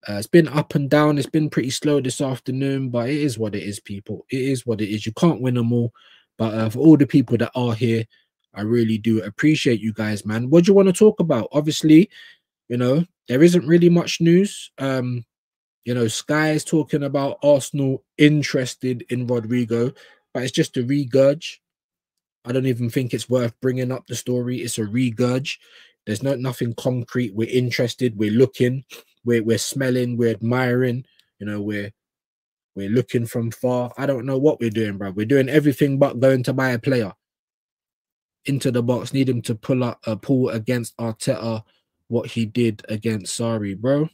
It's been up and down. It's been pretty slow this afternoon, but it is what it is, people. It is what it is. You can't win them all. But for all the people that are here, I really do appreciate you guys, man. What do you want to talk about? Obviously, you know, there isn't really much news. You know, Sky is talking about Arsenal interested in Rodrygo, but it's just a regurge. I don't even think it's worth bringing up the story. It's a regurge. There's nothing concrete. We're interested. We're looking. We're smelling. We're admiring. You know, we're looking from far. I don't know what we're doing, bro. We're doing everything but going to buy a player into the box. Need him to pull against Arteta what he did against Sarri, bro.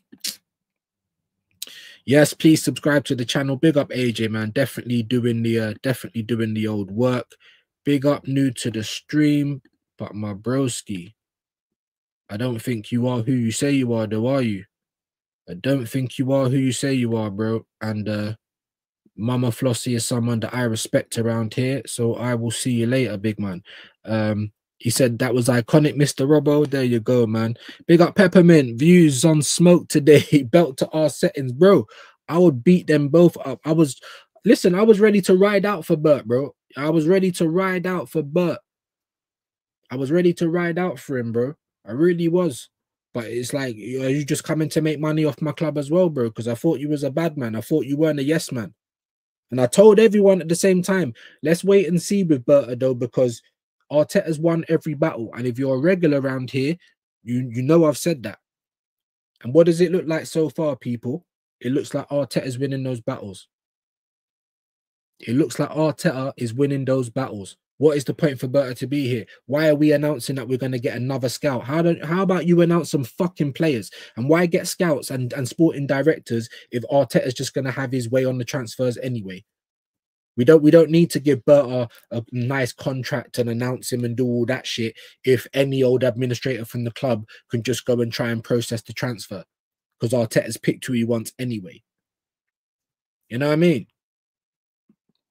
Yes, please subscribe to the channel. Big up AJ, man. Definitely doing the old work. Big up new to the stream, but my broski, I don't think you are who you say you are, though, are you? I don't think you are who you say you are, bro. And Mama Flossie is someone that I respect around here, so I will see you later, big man. He said that was iconic, Mr. Robbo. There you go, man. Big up Peppermint. Views on smoke today. Belt to our settings, bro. I would beat them both up. I was ready to ride out for Bert, bro. I was ready to ride out for Bert. I was ready to ride out for him, bro. I really was. But it's like, are you just coming to make money off my club as well, bro? Because I thought you was a bad man. I thought you weren't a yes man. And I told everyone at the same time, let's wait and see with Berta, though, because Arteta's won every battle. And if you're a regular around here, you know I've said that. And what does it look like so far, people? It looks like Arteta's winning those battles. It looks like Arteta is winning those battles. What is the point for Berta to be here? Why are we announcing that we're going to get another scout? How about you announce some fucking players? And why get scouts and sporting directors if Arteta's just going to have his way on the transfers anyway? We don't need to give Berta a nice contract and announce him and do all that shit if any old administrator from the club can just go and try and process the transfer because Arteta's picked who he wants anyway. You know what I mean?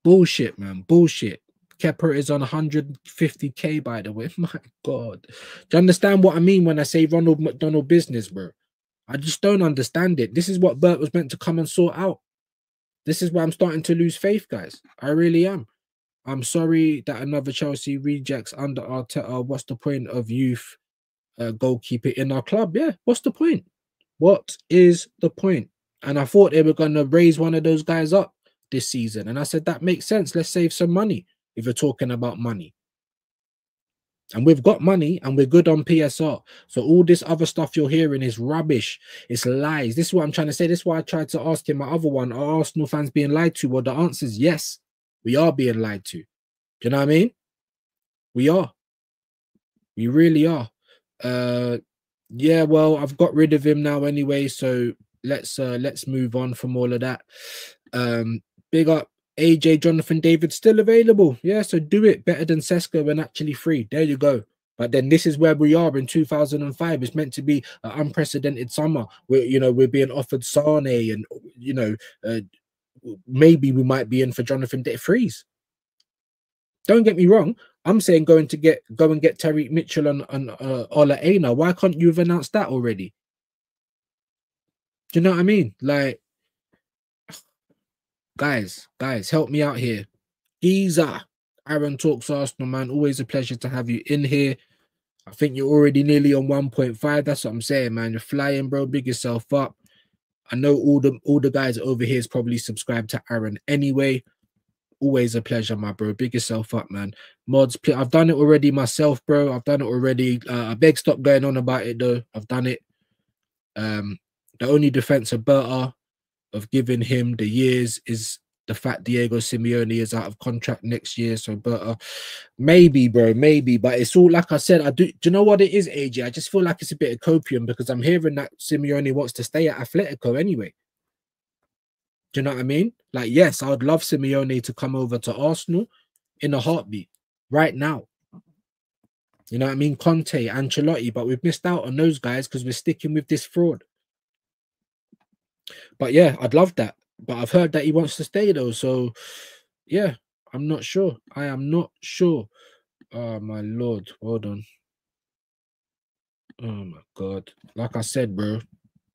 Bullshit, man. Bullshit. Kepa is on 150k, by the way. My God. Do you understand what I mean when I say Ronald McDonald business, bro? I just don't understand it. This is what Bert was meant to come and sort out. This is why I'm starting to lose faith, guys. I really am. I'm sorry that another Chelsea rejects under Arteta. What's the point of youth goalkeeper in our club? Yeah, what's the point? What is the point? And I thought they were going to raise one of those guys up this season. And I said, that makes sense. Let's save some money if you're talking about money. And we've got money and we're good on PSR. So all this other stuff you're hearing is rubbish. It's lies. This is what I'm trying to say. This is why I tried to ask him my other one. Are Arsenal fans being lied to? Well, the answer is yes. We are being lied to. Do you know what I mean? We are. We really are. Yeah, well, I've got rid of him now anyway. So let's move on from all of that. Big up AJ Jonathan David, still available. Yeah, so do it better than Sesko when actually free. There you go. But then this is where we are in 2005. It's meant to be an unprecedented summer. We're being offered Sane and maybe we might be in for Jonathan David freeze. Don't get me wrong. I'm saying go and get Tariq Mitchell and Ola Aina. Why can't you have announced that already? Do you know what I mean? Like, guys, help me out here. Giza, Aaron Talks Arsenal, man. Always a pleasure to have you in here. I think you're already nearly on 1.5. That's what I'm saying, man. You're flying, bro. Big yourself up. I know all the guys over here is probably subscribed to Aaron anyway. Always a pleasure, my bro. Big yourself up, man. Mods, I've done it already myself, bro. I've done it already. I beg stop going on about it, though. I've done it. The only defense of Berta of giving him the years is the fact Diego Simeone is out of contract next year. So, but maybe, bro, maybe. But it's all like I said. Do you know what it is, AJ? I just feel like it's a bit of copium because I'm hearing that Simeone wants to stay at Atletico anyway. Do you know what I mean? Like, yes, I would love Simeone to come over to Arsenal in a heartbeat right now. You know what I mean? Conte, Ancelotti, but we've missed out on those guys because we're sticking with this fraud. But yeah, I'd love that. But I've heard that he wants to stay though. So yeah, I'm not sure. I am not sure. Oh my lord. Hold on. Oh my god. Like I said, bro,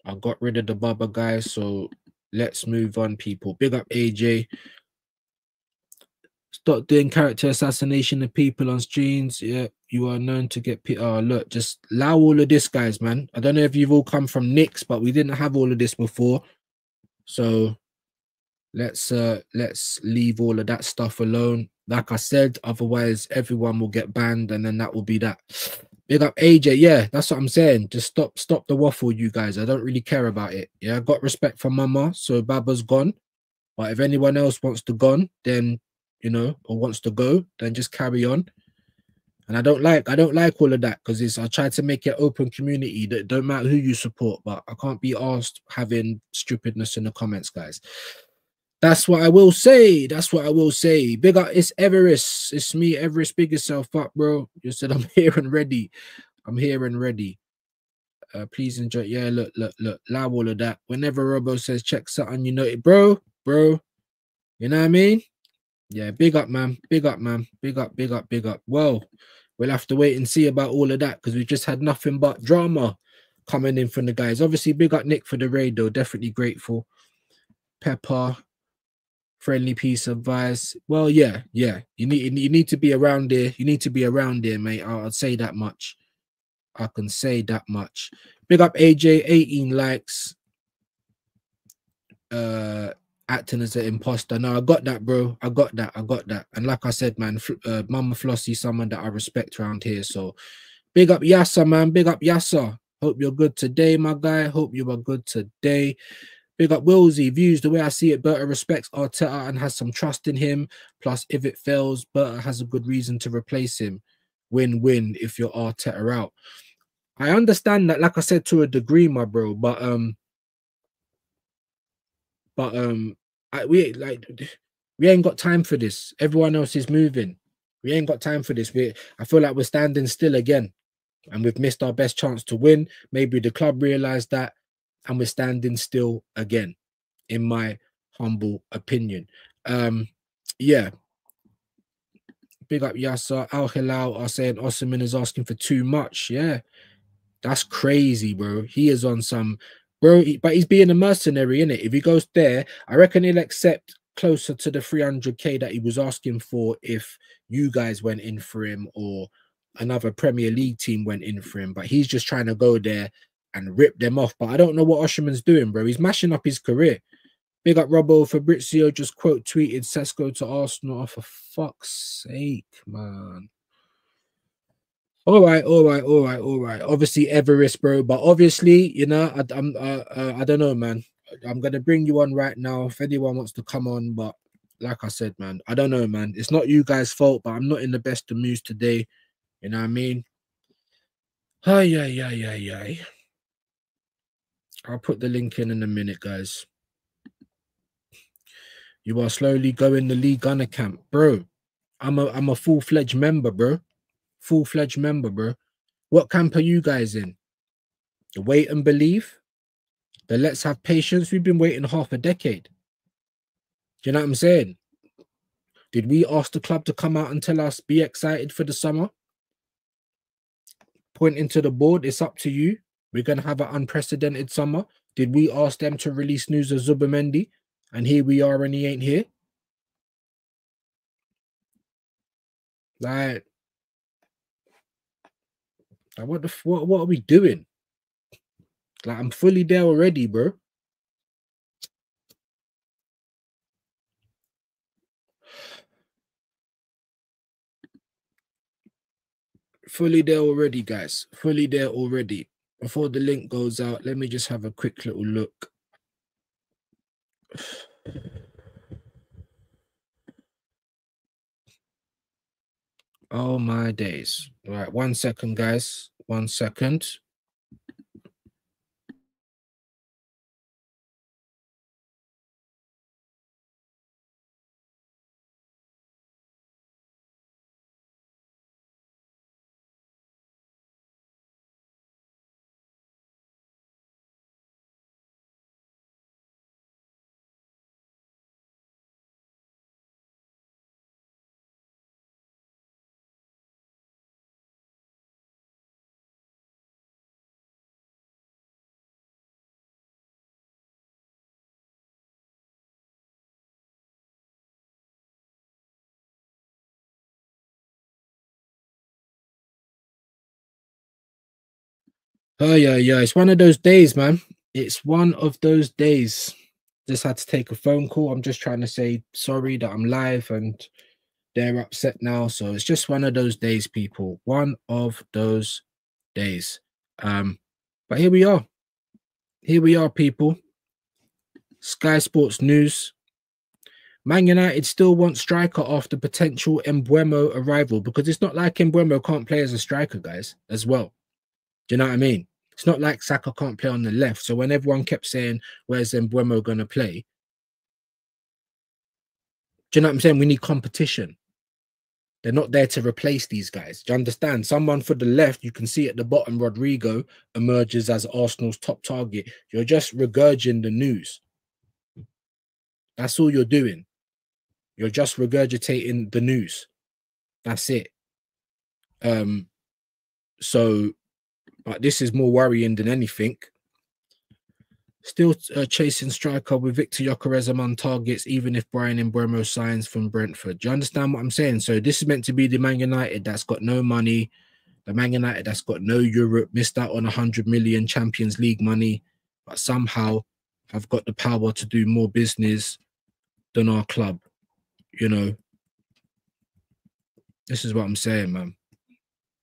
I got rid of the Baba guys. So let's move on, people. Big up AJ. Stop doing character assassination of people on streams. Yeah, you are known to get. Oh, look, just allow all of this, guys, man. I don't know if you've all come from Knicks, but we didn't have all of this before. So let's leave all of that stuff alone. Like I said, otherwise everyone will get banned, and then that will be that. Big up AJ. Yeah, that's what I'm saying. Just stop the waffle, you guys. I don't really care about it. Yeah, I got respect for Mama, so Baba's gone. But if anyone else wants to gone, then you know, or wants to go, then just carry on. And I don't like all of that because I try to make it open community that don't matter who you support, but I can't be asked having stupidness in the comments, guys. That's what I will say. That's what I will say. Big up, it's Everest. It's me, Everest. Big yourself up, bro. You said I'm here and ready. I'm here and ready. Please enjoy. Yeah, look. Allow all of that. Whenever Robo says check something, you know it, bro. You know what I mean? Yeah, big up, man. Big up, man. Big up. Well, we'll have to wait and see about all of that because we just had nothing but drama coming in from the guys. Obviously, big up Nick for the raid, though. Definitely grateful. Pepper, friendly piece of advice. Well, yeah. You need to be around there. You need to be around there, mate. I'll say that much. I can say that much. Big up AJ, 18 likes. Acting as an imposter. No, I got that, bro. I got that. And like I said, man, Mama Flossie, someone that I respect around here. So big up Yasser, man. Big up Yasser. Hope you're good today, my guy. Hope you are good today. Big up Willsy. Views the way I see it, Berta respects Arteta and has some trust in him. Plus, if it fails, Berta has a good reason to replace him. Win-win if you're Arteta out. I understand that, like I said, to a degree, my bro, but we ain't got time for this. Everyone else is moving. We ain't got time for this. I feel like we're standing still again, and we've missed our best chance to win. Maybe the club realized that, and we're standing still again, in my humble opinion. Yeah. Big up Yasser. Al Hilal are saying Osimhen is asking for too much. Yeah, that's crazy, bro. He is on some, bro. But he's being a mercenary, innit? If he goes there, I reckon he'll accept closer to the 300k that he was asking for if you guys went in for him or another Premier League team went in for him. But he's just trying to go there and rip them off. But I don't know what Osimhen's doing, bro. He's mashing up his career. Big up Robbo. Fabrizio just quote tweeted Sesko to Arsenal. Oh, for fuck's sake, man. All right. Obviously Everest, bro. But obviously, you know, I don't know, man. I'm gonna bring you on right now if anyone wants to come on. But like I said, man, I don't know, man. It's not you guys' fault, but I'm not in the best of moods today. You know what I mean? Ay. I'll put the link in a minute, guys. You are slowly going the League Gunner camp, bro. I'm a full-fledged member, bro. Full-fledged member, bro. What camp are you guys in? The wait and believe? The let's have patience? We've been waiting half a decade. Do you know what I'm saying? Did we ask the club to come out and tell us, be excited for the summer? Pointing to the board, it's up to you. We're going to have an unprecedented summer. Did we ask them to release news of Zubimendi? And here we are and he ain't here? Like what are we doing? Like, I'm fully there already, bro. Fully there already, guys. Fully there already. Before the link goes out, let me just have a quick little look. Oh my days. Right, 1 second, guys. 1 second. Oh yeah, yeah. It's one of those days, man. It's one of those days. Just had to take a phone call. I'm just trying to say sorry that I'm live and they're upset now. So it's just one of those days, people. One of those days. But here we are. Here we are, people. Sky Sports News. Man United still want striker after potential Embuemo arrival because it's not like Embuemo can't play as a striker, guys, as well. Do you know what I mean? It's not like Saka can't play on the left. So when everyone kept saying, where's Embuemo going to play? Do you know what I'm saying? We need competition. They're not there to replace these guys. Do you understand? Someone for the left, you can see at the bottom, Rodrygo emerges as Arsenal's top target. You're just regurgitating the news. That's all you're doing. You're just regurgitating the news. That's it. So, but this is more worrying than anything. Still chasing striker with Victor Gyökeres among targets, even if Brian Mbeumo signs from Brentford. Do you understand what I'm saying? So this is meant to be the Man United that's got no money, the Man United that's got no Europe, missed out on 100 million Champions League money, but somehow have got the power to do more business than our club. You know, this is what I'm saying, man.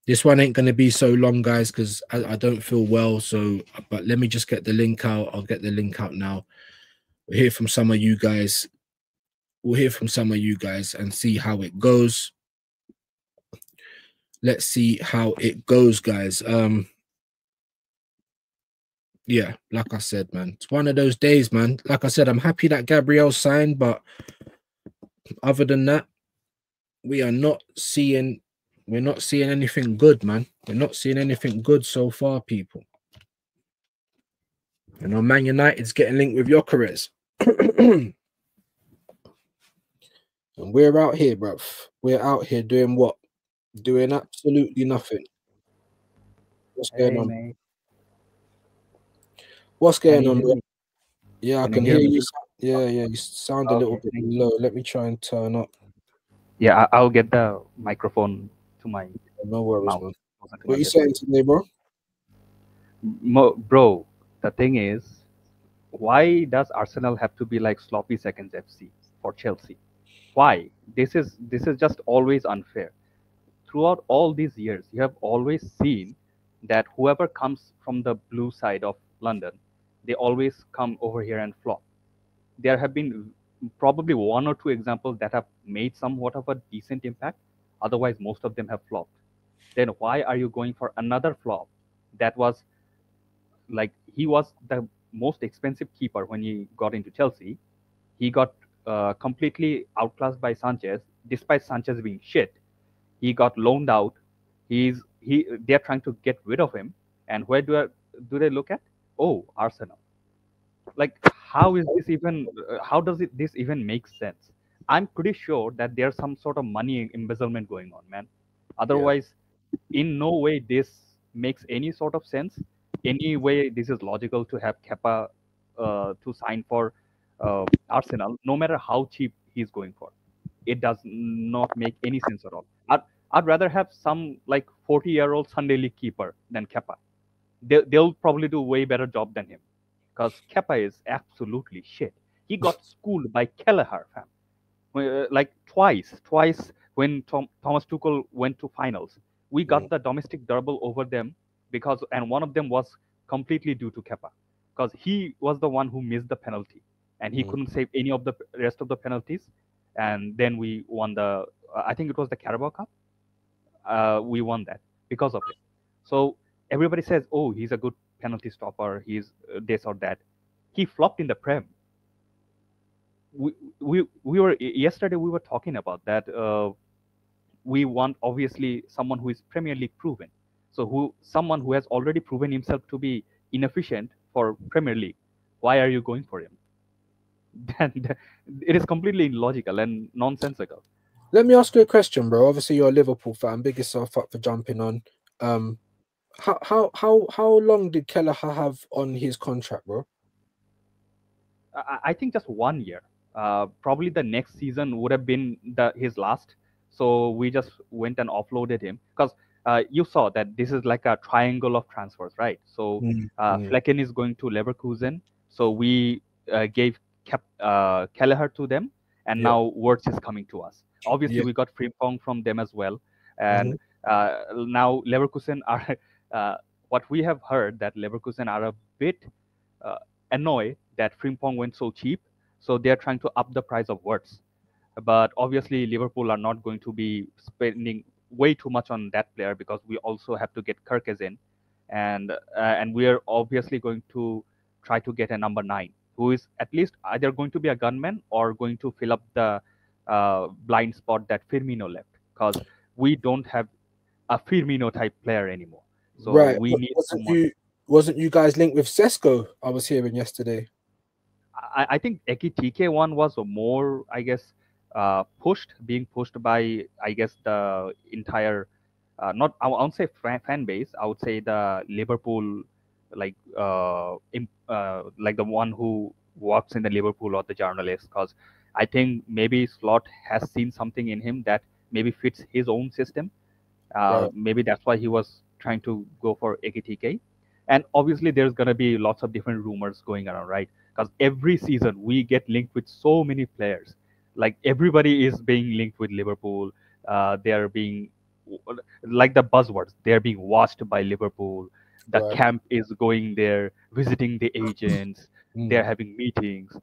This one ain't going to be so long, guys, because I don't feel well. So, but let me just get the link out. I'll get the link out now. We'll hear from some of you guys. We'll hear from some of you guys and see how it goes. Let's see how it goes, guys. Yeah, like I said, man, it's one of those days, man. Like I said, I'm happy that Gabriel signed, but other than that, we are not seeing we're not seeing anything good, man. We're not seeing anything good so far, people. You know, Man United's getting linked with Gyökeres. And we're out here, bruv. We're out here doing what? Doing absolutely nothing. What's going Hey on? mate, What's can going you on, hear bro? me? Yeah, I Can you can hear hear me? you. Yeah, yeah, you sound a little Okay, bit thank you. low. Let me try and turn up. Yeah, I'll get the microphone to my No worries, mouth man. closer to What my are you lips. saying today, bro? Bro, the thing is, why does Arsenal have to be like sloppy seconds FC for Chelsea? Why? This is just always unfair. Throughout all these years, you have always seen that whoever comes from the blue side of London, they always come over here and flop. There have been probably one or two examples that have made somewhat of a decent impact. Otherwise, most of them have flopped. Then why are you going for another flop? That was like he was the most expensive keeper when he got into Chelsea. He got completely outclassed by Sanchez, despite Sanchez being shit. He got loaned out. They're trying to get rid of him. And where do they look at? Oh, Arsenal. Like how is this even how does this even make sense? I'm pretty sure that there's some sort of money embezzlement going on, man. Yeah, Otherwise, in no way this makes any sort of sense. Any way this is logical to have Kepa to sign for Arsenal, no matter how cheap he's going for. It does not make any sense at all. I'd rather have some like 40-year-old Sunday league keeper than Kepa. They'll probably do way better job than him because Kepa is absolutely shit. He got schooled by Kelleher, fam. Like twice when Thomas Tuchel went to finals, we mm, got the domestic double over them because, and one of them was completely due to Kepa because he was the one who missed the penalty and he mm. couldn't save any of the rest of the penalties, and then we won the, I think it was the Carabao Cup, we won that because of him. So everybody says, oh, he's a good penalty stopper, he's this or that. He flopped in the Prem. We were yesterday we were talking about that. We want obviously someone who is Premier League proven. So someone who has already proven himself to be inefficient for Premier League. Why are you going for him? Then it is completely illogical and nonsensical. Let me ask you a question, bro. Obviously, you're a Liverpool fan. Big yourself up for jumping on. How long did Kelleher have on his contract, bro? I think just 1 year. Probably the next season would have been his last. So we just went and offloaded him because you saw that this is like a triangle of transfers, right? So Flecken is going to Leverkusen. So we gave Kelleher to them, and now Wirtz is coming to us. Obviously, we got Frimpong from them as well, and now Leverkusen are. What we have heard that Leverkusen are a bit annoyed that Frimpong went so cheap, so they are trying to up the price of Wirtz. But obviously, Liverpool are not going to be spending way too much on that player because we also have to get Kirkes in, and we are obviously going to try to get a number 9 who is at least either going to be a gunman or going to fill up the blind spot that Firmino left, because we don't have a Firmino type player anymore. So we need someone. Wasn't you guys linked with Sesko? I was hearing yesterday. I think Ekitike one was more, I guess, being pushed by, I guess, the entire, not, I won't say fan base, I would say the Liverpool, like the one who works in the Liverpool or the journalist, because I think maybe Slot has seen something in him that maybe fits his own system. Maybe that's why he was trying to go for Ekitike. And obviously, there's going to be lots of different rumors going around, right? Because every season we get linked with so many players. Like everybody is being linked with Liverpool. They are being, like the buzzwords, they're being watched by Liverpool. The camp is going there, visiting the agents. They're having meetings.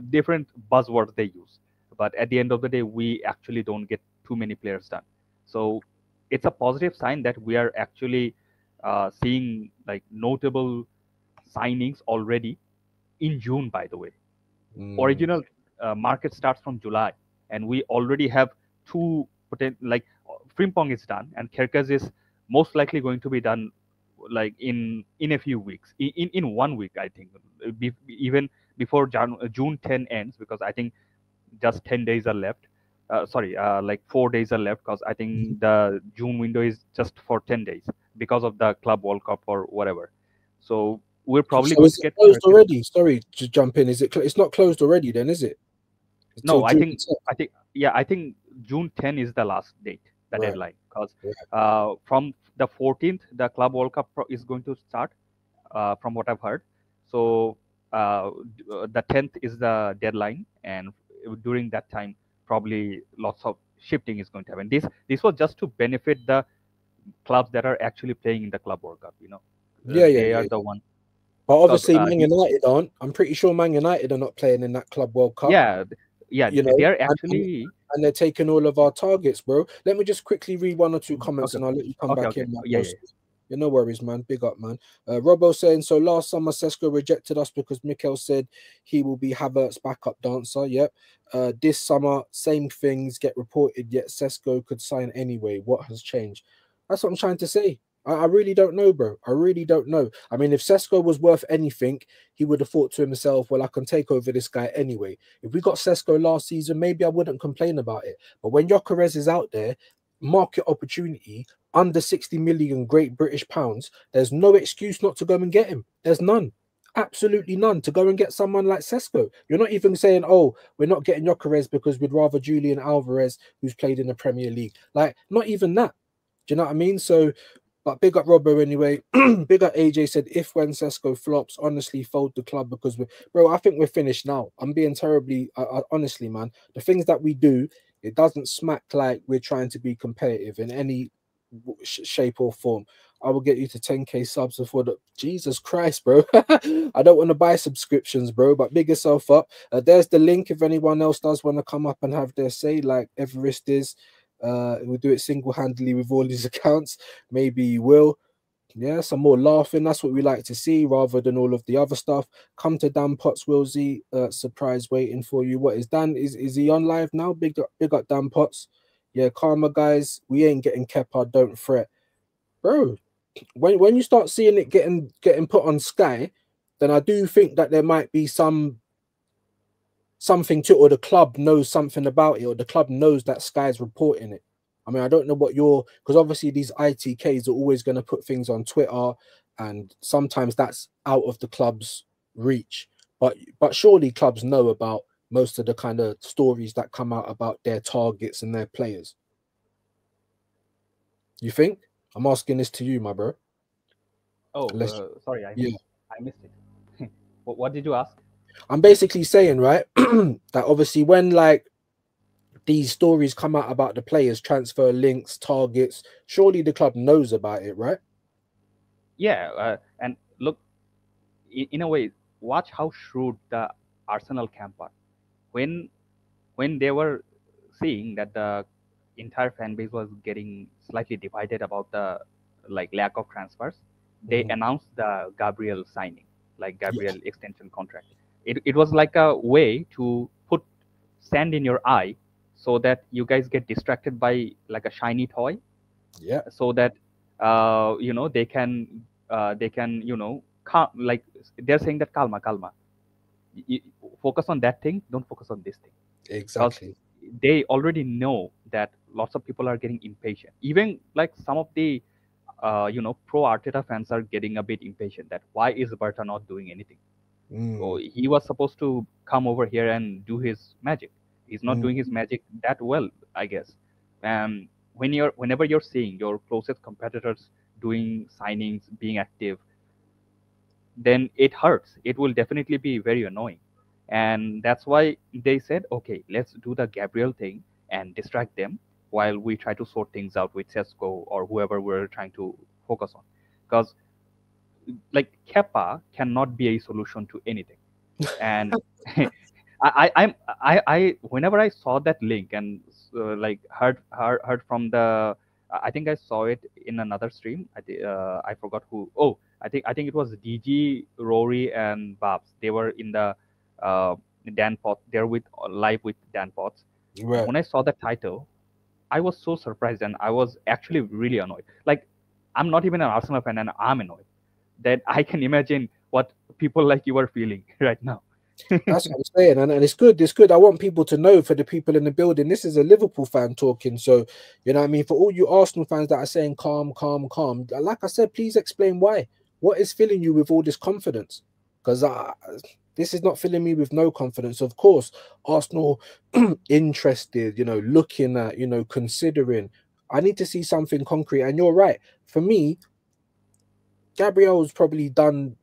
Different buzzwords they use. But at the end of the day, we actually don't get too many players done. So it's a positive sign that we are actually seeing like notable signings already in June, by the way. Original market starts from July, and we already have two like Frimpong is done, and Kerkez is most likely going to be done like in a few weeks, in 1 week, I think, even before June 10 ends, because I think just 10 days are left. Like 4 days are left, because I think the June window is just for 10 days because of the Club World Cup or whatever. So we're probably going to get closed already. Sorry to jump in. Is it? It's not closed already, then, is it? No, I think June 10 is the last date, the deadline, because from the 14th the Club World Cup is going to start, from what I've heard. So the 10th is the deadline, and during that time probably lots of shifting is going to happen. This was just to benefit the clubs that are actually playing in the Club World Cup, they are the one. But obviously Man United aren't. I'm pretty sure Man United are not playing in that Club World Cup. Yeah, they're actually, and they're taking all of our targets, bro. Let me just quickly read 1 or 2 comments, and I'll let you come back in. Yeah. No worries, man. Big up, man. Robbo saying, so last summer Sesko rejected us because Mikel said he will be Havertz's backup dancer. Yep. This summer, same things get reported, yet Sesko could sign anyway. What has changed? That's what I'm trying to say. I really don't know, bro. I really don't know. I mean, if Sesko was worth anything, he would have thought to himself, well, I can take over this guy anyway. If we got Sesko last season, maybe I wouldn't complain about it. But when Gyökeres is out there, market opportunity, under 60 million Great British pounds, there's no excuse not to go and get him. There's none. Absolutely none. To go and get someone like Sesko. You're not even saying, oh, we're not getting Gyökeres because we'd rather Julian Alvarez, who's played in the Premier League. Like, not even that. Do you know what I mean? So, but big up Robbo anyway. Big up AJ said, if when Sesko flops, honestly fold the club because bro, I think we're finished now. I'm being terribly, honestly, man. The things that we do, it doesn't smack like we're trying to be competitive in any shape or form. I will get you to 10k subs before the Jesus Christ, bro. I don't want to buy subscriptions, bro, but big yourself up. There's the link if anyone else does want to come up and have their say, like Everest is. He'll do it single-handedly with all his accounts. Maybe he will. Yeah, some more laughing. That's what we like to see rather than all of the other stuff. Come to Dan Potts, Wilsey. Surprise waiting for you. What is Dan? Is he on live now? Big up Dan Potts. Yeah, karma guys. We ain't getting Kepa. Don't fret, bro. When you start seeing it getting put on Sky, then I do think that there might be something to it, or the club knows something about it, or the club knows that Sky's reporting it. I mean, I don't know what because obviously these ITKs are always going to put things on Twitter, and sometimes that's out of the club's reach. But surely clubs know about most of the kind of stories that come out about their targets and their players. You think? I'm asking this to you, my bro. Oh, Unless sorry, yeah. I missed it. What did you ask? I'm basically saying, right, that obviously when like these stories come out about the players, transfer links, targets, surely the club knows about it, right? Yeah, and look, in a way, watch how shrewd the Arsenal camp are. When when they were seeing that the entire fan base was getting slightly divided about the like lack of transfers, they Mhm. announced the Gabriel signing, like Yeah, Gabriel extension contract. It was like a way to put sand in your eye so that you guys get distracted by like a shiny toy, yeah, so that they can like they're saying that calma calma, you focus on that thing, don't focus on this thing, because exactly. they already know that lots of people are getting impatient. Even like some of the pro Arteta fans are getting a bit impatient that why is Berta not doing anything. So Mm, he was supposed to come over here and do his magic. He's not mm, doing his magic that well, I guess. And whenever you're seeing your closest competitors doing signings, being active, then it hurts. It will definitely be very annoying. And that's why they said, okay, let's do the Gabriel thing and distract them while we try to sort things out with Sesko or whoever we're trying to focus on. Because like Kepa cannot be a solution to anything. And whenever I saw that link and like heard from the, I think I saw it in another stream. I forgot who. Oh, I think it was DG, Rory, and Babs. They were in the uh, Dan Potts. They're with live with Dan Potts. And right. when I saw the title, I was so surprised and I was actually really annoyed. Like, I'm not even an Arsenal fan and I'm annoyed. That I can imagine what people like you are feeling right now. That's what I'm saying, and it's good. It's good. I want people to know, for the people in the building, this is a Liverpool fan talking. So, you know what I mean? For all you Arsenal fans that are saying calm, calm, calm, like I said, please explain why. What is filling you with all this confidence? Because this is not filling me with no confidence. Of course, Arsenal interested, looking at, considering. I need to see something concrete. And you're right. For me, Gabriel's probably done,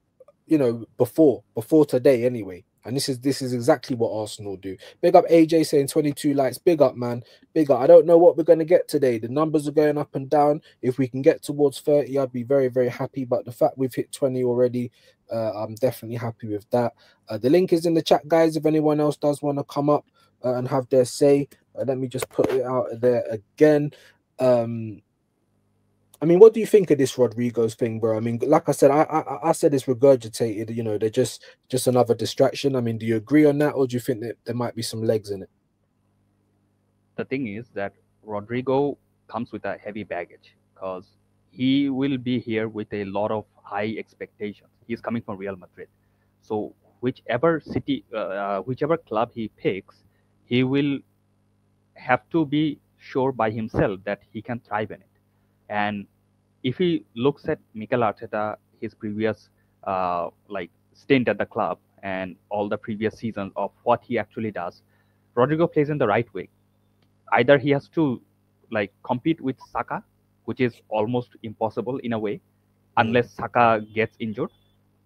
before today anyway. And this is exactly what Arsenal do. Big up AJ saying 22 likes. Big up, man. Big up. I don't know what we're gonna get today. The numbers are going up and down. If we can get towards 30, I'd be very, very happy. But the fact we've hit 20 already, I'm definitely happy with that. The link is in the chat, guys. If anyone else does want to come up and have their say, let me just put it out there again. I mean, what do you think of this Rodrigo's thing, bro? I mean, like I said, I said it's regurgitated. They're just another distraction. I mean, do you agree on that, or do you think that there might be some legs in it? The thing is that Rodrigo comes with a heavy baggage because he will be here with a lot of high expectations. He's coming from Real Madrid, so whichever club he picks, he will have to be sure by himself that he can thrive in it. And if he looks at Mikel Arteta, his previous stint at the club and all the previous seasons of what he actually does, Rodrigo plays in the right way. Either he has to like compete with Saka, which is almost impossible in a way, Mm, unless Saka gets injured,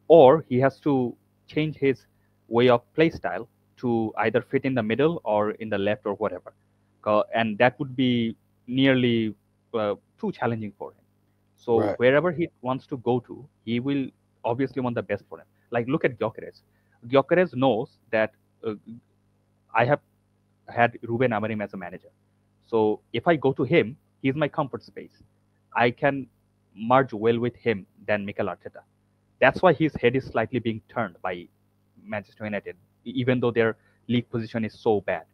or he has to change his way of play style to either fit in the middle or in the left or whatever. And that would be nearly too challenging for him. So right. wherever he wants to go to, he will obviously want the best for him. Like look at Gyökeres. Gyökeres knows that uh, I have had Ruben Amorim as a manager. So if I go to him, he's my comfort space. I can merge well with him than Mikel Arteta. That's why his head is slightly being turned by Manchester United, even though their league position is so bad.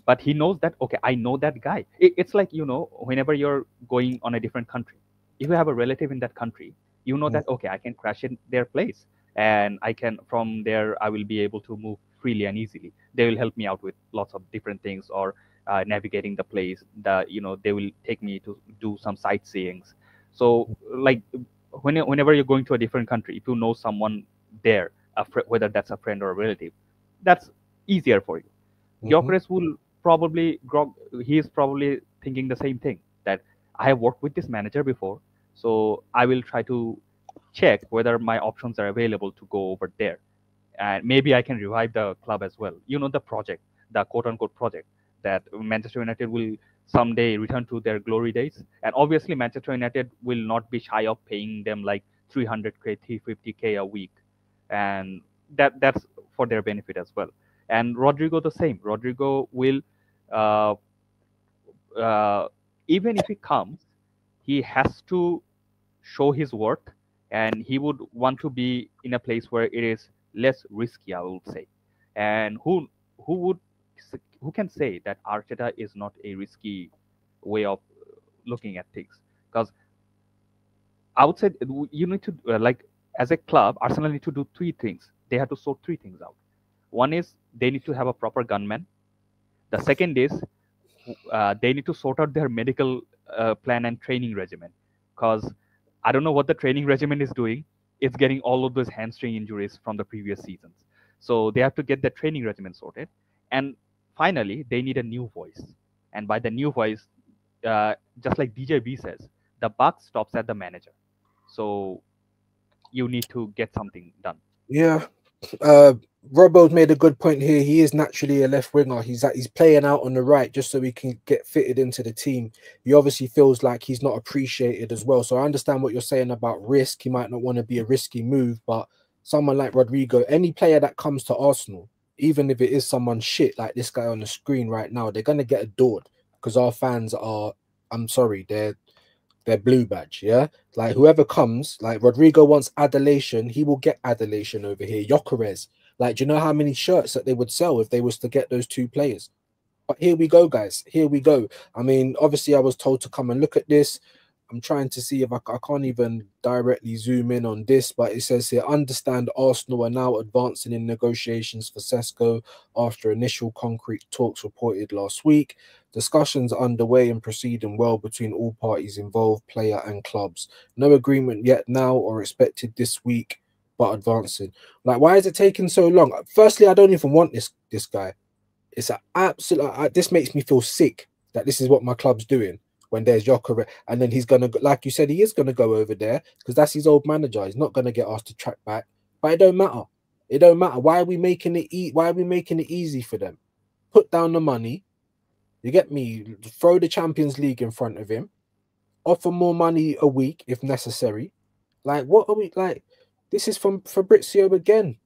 But he knows that, okay, I know that guy. It's like, whenever you're going on a different country, if you have a relative in that country, you know Mm, that, okay, I can crash in their place, and I can, from there, I will be able to move freely and easily. They will help me out with lots of different things, or navigating the place. They will take me to do some sightseeings. So like, whenever you're going to a different country, if you know someone there, whether that's a friend or a relative, that's easier for you. mhm. Gyökeres will probably, he is probably thinking the same thing, that I have worked with this manager before, so I will try to check whether my options are available to go over there, and maybe I can revive the club as well. The project, the quote unquote project, that Manchester United will someday return to their glory days, and obviously Manchester United will not be shy of paying them like 300k, 350k a week, and that's for their benefit as well. And Rodrygo the same. Rodrygo will, uh, uh, even if he comes, he has to show his worth, and he would want to be in a place where it is less risky, I would say. And who would who can say that Arteta is not a risky way of looking at things? Because I would say you need to, like, as a club, Arsenal need to do three things. They have to sort three things out. One is they need to have a proper gunman. The second is they need to sort out their medical plan and training regimen, because I don't know what the training regimen is doing. It's getting all of those hamstring injuries from the previous seasons. So they have to get the training regimen sorted. And finally, they need a new voice. And by the new voice, just like DJB says, the buck stops at the manager. So you need to get something done. Yeah. Uh, Robbo's made a good point here. He is naturally a left winger. He's playing out on the right just so he can get fitted into the team. He obviously feels like he's not appreciated as well. So I understand what you're saying about risk. He might not want to be a risky move, but someone like Rodrygo, any player that comes to Arsenal, even if it is someone shit like this guy on the screen right now, they're gonna get adored because our fans are. I'm sorry, they're blue badge, yeah. Like whoever comes, like Rodrygo wants adulation, he will get adulation over here. Gyökeres, like, do you know how many shirts that they would sell if they was to get those two players? But here we go, guys. Here we go. I mean, obviously, I was told to come and look at this. I'm trying to see if I can't even directly zoom in on this, but it says here, understand Arsenal are now advancing in negotiations for Sesko after initial concrete talks reported last week. Discussions are underway and proceeding well between all parties involved, player and clubs. No agreement yet now or expected this week, but advancing. Like, why is it taking so long? Firstly, I don't even want this guy. It's an absolute. This makes me feel sick that this is what my club's doing when there's Joker, and then he's gonna, like you said, he is gonna go over there because that's his old manager. He's not gonna get asked to track back, but it don't matter. It don't matter. Why are we making it? Why are we making it easy for them? Put down the money. You get me? Throw the Champions League in front of him. Offer more money a week if necessary. Like, what are we like? This is from Fabrizio again.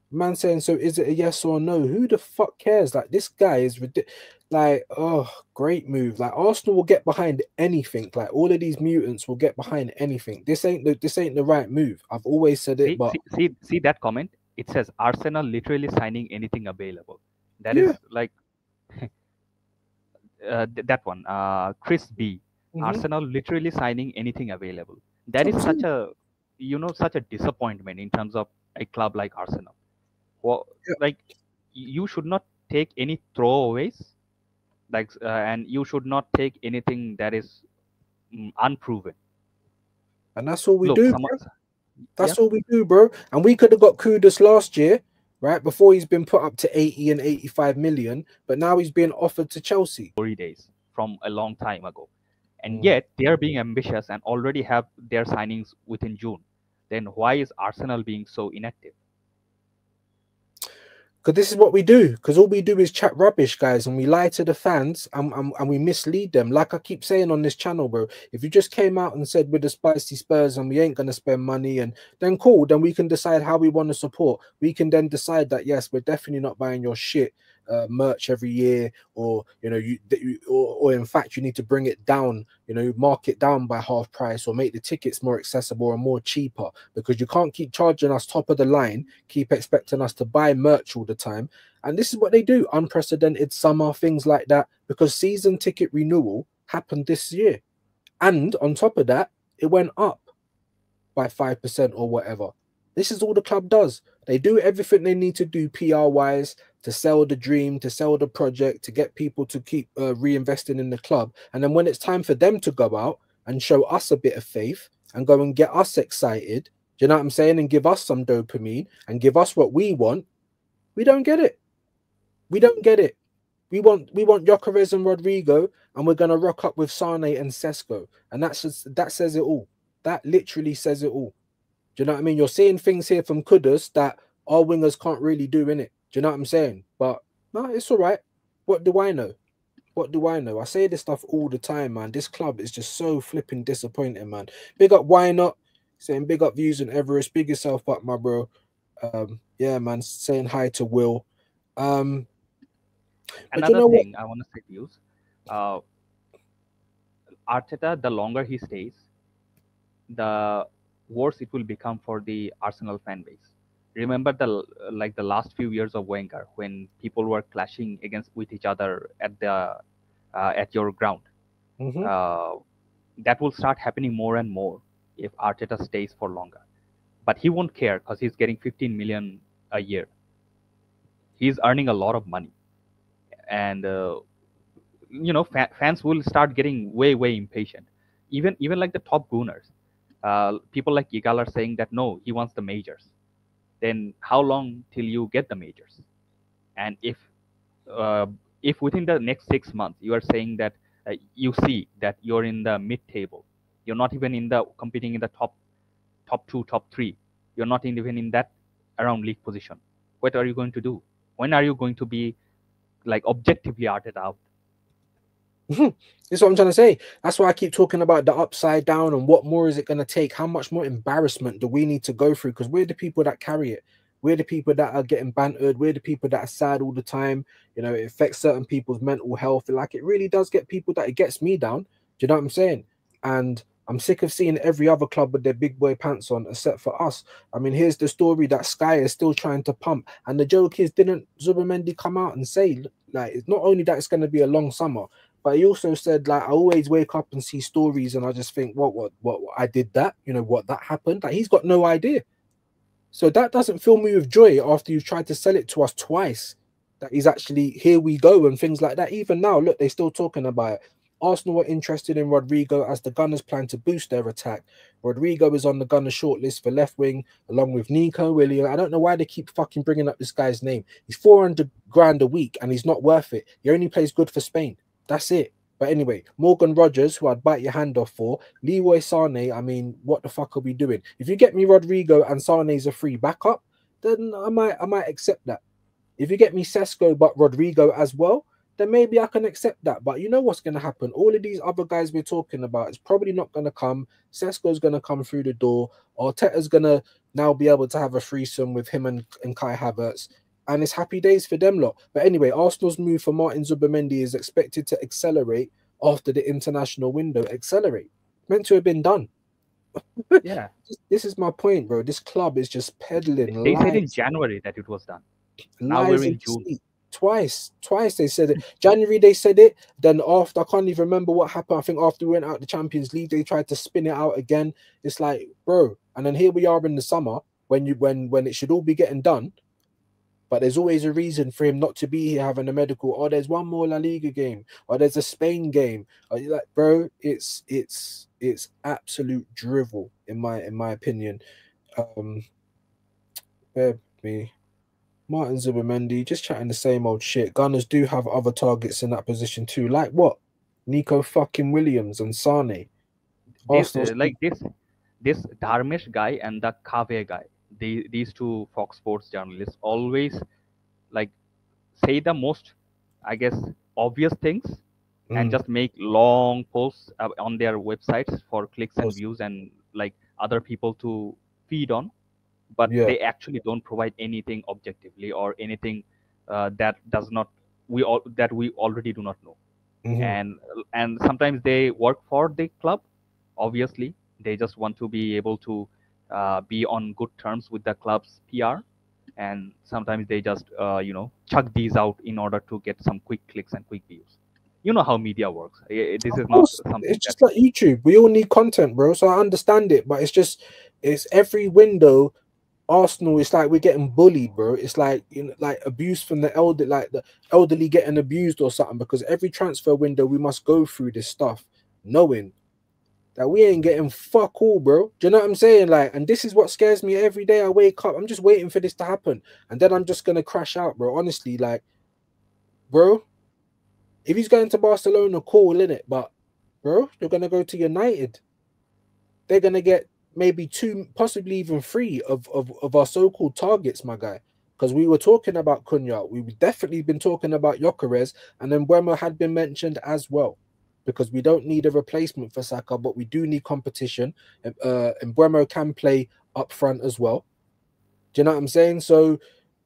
Man saying, so is it a yes or no? Who the fuck cares? Like, this guy is ridiculous. Like, oh, great move. Like, Arsenal will get behind anything. Like, all of these mutants will get behind anything. This ain't the right move. I've always said it, See, but see, see, see that comment? It says Arsenal literally signing anything available. That yeah. is like, that one, Chris B. Mm-hmm. Arsenal literally signing anything available. That is Of such course. a, such a disappointment in terms of a club like Arsenal. Well, Yeah. like, you should not take any throwaways, like, and you should not take anything that is unproven. And that's all we Look, do, someone, bro. yeah, That's all we do, bro. And we could have got Kudus last year, right? Before he's been put up to 80 and 85 million, but now he's being offered to Chelsea. glory days from a long time ago, and Mm. yet they are being ambitious and already have their signings within June. Then why is Arsenal being so inactive? Because this is what we do. Because all we do is chat rubbish, guys, and we lie to the fans and we mislead them. Like I keep saying on this channel, bro. If you just came out and said we're the spicy Spurs and we ain't gonna spend money, and then cool, then we can decide how we want to support. We can then decide that yes, we're definitely not buying your shit. merch every year, or or in fact you need to bring it down, mark it down by half price, or make the tickets more accessible or more cheaper, because you can't keep charging us top of the line, keep expecting us to buy merch all the time. And this is what they do, unprecedented summer things like that, because season ticket renewal happened this year, and on top of that, it went up by 5% or whatever. This is all the club does. They do everything they need to do PR wise to sell the dream, to sell the project, to get people to keep reinvesting in the club. And then when it's time for them to go out and show us a bit of faith and go and get us excited, do you know what I'm saying? And give us some dopamine and give us what we want, we don't get it. We don't get it. We want Gyökeres and Rodrygo, and we're gonna rock up with Sane and Sesko, and that says it all. That literally says it all. Do you know what I mean? You're seeing things here from Kudus that our wingers can't really do in it. Do you know what I'm saying? But no, it's all right. What do I know? What do I know? I say this stuff all the time, man. This club is just so flipping disappointing, man. Big up, why not? Saying big up views and Everest. Big yourself up, my bro. Yeah, man. Saying hi to Will. Um, but you Another know what? thing I want to say to you, uh, Arteta, the longer he stays, the worse it will become for the Arsenal fan base. Remember the last few years of Wenger, when people were clashing against with each other at your ground. Mhm. Uh, that will start happening more and more if Arteta stays for longer. But he won't care because he's getting 15 million a year. He's earning a lot of money, and fans will start getting way impatient. Even like the top gooners, people like Igal are saying that no, he wants the majors. Then how long till you get the majors? And uh, if within the next 6 months you are saying that you see that you're in the mid table, you're not even in the competing in the top two, top three, you're not even in that around league position. What are you going to do? When are you going to be like objectively arted out? This is what I'm trying to say. That's why I keep talking about the upside down and what more is it going to take? How much more embarrassment do we need to go through? Because we're the people that carry it. We're the people that are getting bantered. We're the people that are sad all the time. It affects certain people's mental health. Like, it really does get people that it gets me down. Do you know what I'm saying? And I'm sick of seeing every other club with their big boy pants on, except for us. I mean, here's the story that Sky is still trying to pump. And the joke is, didn't Zubimendi come out and say, like, it's not only that it's going to be a long summer, but he also said, like, I always wake up and see stories and I just think, what, I did that, what that happened. Like, he's got no idea. So that doesn't fill me with joy after you've tried to sell it to us twice. That he's actually, here we go and things like that. Even now, look, they're still talking about it. Arsenal were interested in Rodrygo as the Gunners plan to boost their attack. Rodrygo is on the Gunners shortlist for left wing, along with Nico Williams. I don't know why they keep fucking bringing up this guy's name. He's 400 grand a week and he's not worth it. He only plays good for Spain. That's it. But anyway, Morgan Rogers, who I'd bite your hand off for, Leroy Sane, I mean, what the fuck are we doing? If you get me Rodrygo and Sane's a free backup, then I might accept that. If you get me Sesko but Rodrygo as well, then maybe I can accept that. But you know what's going to happen? All of these other guys we're talking about is probably not going to come. Sesko's going to come through the door. Arteta's going to now be able to have a threesome with him and Kai Havertz. And it's happy days for them lot. But anyway, Arsenal's move for Martin Zubimendi is expected to accelerate after the international window. Accelerate. Meant to have been done. Yeah, This is my point, bro. This club is just peddling they said in lies, January that it was done. Now we're lies in and June. deceit. Twice they said it. January they said it. Then after, I can't even remember what happened. I think after we went out the Champions League, they tried to spin it out again. It's like, bro. And then here we are in the summer when it should all be getting done. But there's always a reason for him not to be here having a medical. Or there's one more La Liga game. Or there's a Spain game. Or you're like, bro, it's absolute drivel in my opinion. Bear with me. Martin Zubimendi just chatting the same old shit. Gunners do have other targets in that position too. Like what? Nico fucking Williams and Sane. This Arsenal's this Dharmesh guy and the Kave guy, these two Fox Sports journalists always like say the most, I guess, obvious things and mm, just make long posts on their websites for clicks and was- views and like other people to feed on, but yeah. they actually don't provide anything objectively or anything that does not we all that we already do not know. Mhm. And sometimes they work for the club. Obviously, they just want to be able to be on good terms with the club's PR, and sometimes they just chuck these out in order to get some quick clicks and quick views. You know how media works. This Of is not course, something it's that. just like YouTube. We all need content, bro. So I understand it, but it's just it's every window. Arsenal, it's like we're getting bullied, bro. It's like like abuse from the elder, like the elderly getting abused or something. Because every transfer window we must go through this stuff, knowing that we ain't getting fuck all, bro. Do you know what I'm saying? Like, and this is what scares me every day I wake up. I'm just waiting for this to happen, and then I'm just gonna crash out, bro. Honestly, like, bro, if he's going to Barcelona, cool, innit? But, bro, you're gonna go to United. They're gonna get maybe two, possibly even three of our so-called targets, my guy. Because we were talking about Cunha, we've definitely been talking about Gyökeres, and then Bremer had been mentioned as well. Because we don't need a replacement for Saka, but we do need competition. And Bremer can play up front as well. Do you know what I'm saying? So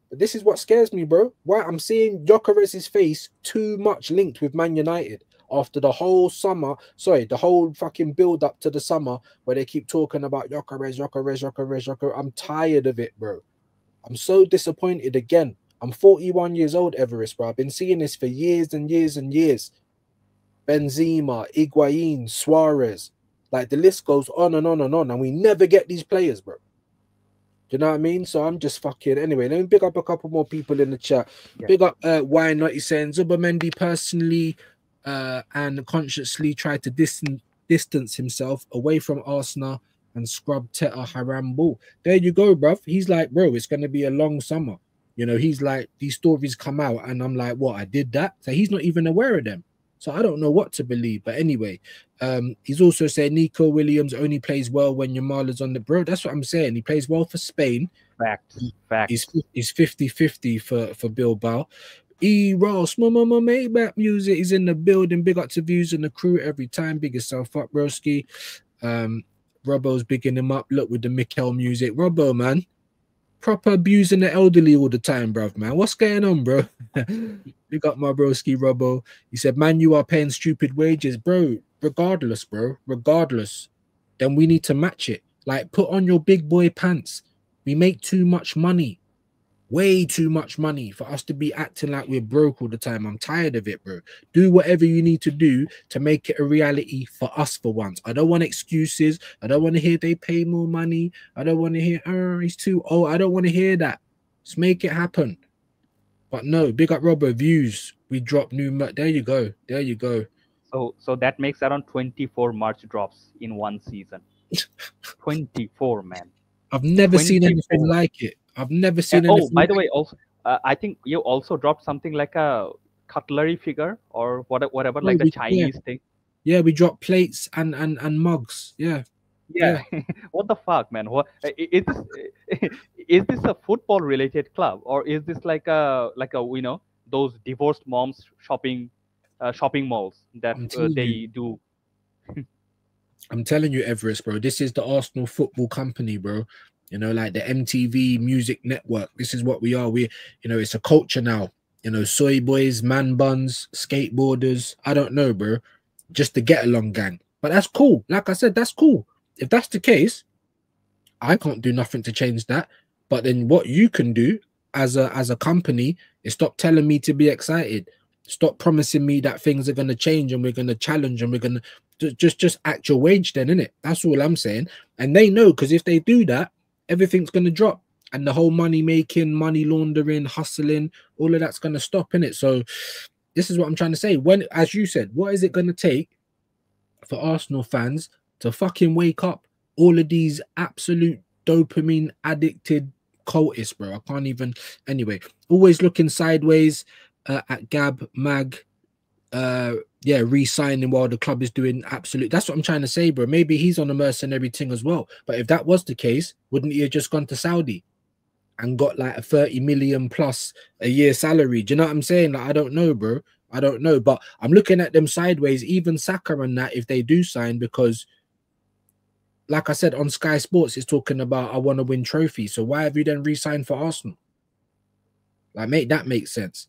this is what scares me, bro. Why I'm seeing Gyökeres' face too much linked with Man United after the whole summer. Sorry, the whole fucking build up to the summer where they keep talking about Gyökeres. I'm tired of it, bro. I'm so disappointed again. I'm 41 years old, Everest, bro. I've been seeing this for years and years and years. Benzema, Higuain, Suarez. Like the list goes on and on and on, and we never get these players, bro. Do you know what I mean? So I'm just fucking anyway. Let me pick up a couple more people in the chat. Yeah. Big up Why Not? He's saying Zubamendi personally and consciously tried to distance himself away from Arsenal and scrub Teta Haram ball. There you go, bruv. He's like, bro, it's gonna be a long summer. You know, he's like, these stories come out, and I'm like, what? I did that? So he's not even aware of them. So I don't know what to believe. But anyway, he's also saying Nico Williams only plays well when Yamal on the bro. That's what I'm saying. He plays well for Spain. Facts, He's facts. he's 50-50 for Bilbao. E Ross, mama Maybach music. He's in the building. Big up to views and the crew every time. Big yourself up, broski. Robbo's bigging him up. Look with the Mikel music. Robbo, man. Proper abusing the elderly all the time, bruv, man. What's going on, bro? Big up my broski Robbo. He said, man, you are paying stupid wages, bro. Regardless, bro. Regardless. Then we need to match it. Like, put on your big boy pants. We make too much money. Way too much money for us to be acting like we're broke all the time. I'm tired of it, bro. Do whatever you need to do to make it a reality for us for once. I don't want excuses. I don't want to hear they pay more money. I don't want to hear, oh, he's too old. I don't want to hear that. Let's make it happen. But no, big up Robert views. We drop new. There you go. There you go. So that makes around 24 March drops in one season. 24, man. I've never seen anything 24. like it. I've never And seen oh, anything by the like way, also I think you also dropped something like a cutlery figure or whatever, it. No, like the Chinese thing. yeah, we drop plates and mugs. Yeah, Yeah. yeah. What the fuck, man? What is this? Is this a football related club, or is this like a those divorced moms shopping malls that I'm telling you. they do? I'm telling you, Everest, bro. This is the Arsenal Football Company, bro. You know, like the MTV Music Network. This is what we are. It's a culture now. You know, soy boys, man buns, skateboarders. I don't know, bro. Just the get along gang. But that's cool. Like I said, that's cool. If that's the case, I can't do nothing to change that. But then what you can do as a company is stop telling me to be excited. Stop promising me that things are gonna change and we're gonna challenge and we're gonna just act your wage then, innit? That's all I'm saying. And they know because if they do that, everything's gonna drop. And the whole money making, money laundering, hustling, all of that's gonna stop, innit? So this is what I'm trying to say. When, as you said, what is it gonna take for Arsenal fans to fucking wake up? All of these absolute dopamine addicted cultists, bro. I can't even. Anyway, always looking sideways at Gab Mag. Yeah, re-signing while the club is doing absolute. That's what I'm trying to say, bro. Maybe he's on a mercenary thing as well. But if that was the case, wouldn't he have just gone to Saudi and got like a 30 million plus a year salary? Do you know what I'm saying? Like, I don't know, bro. I don't know, but I'm looking at them sideways, even Saka and that, if they do sign, because like I said, on Sky Sports, it's talking about I want to win trophies. So why have you then re-signed for Arsenal? Like, make that make sense.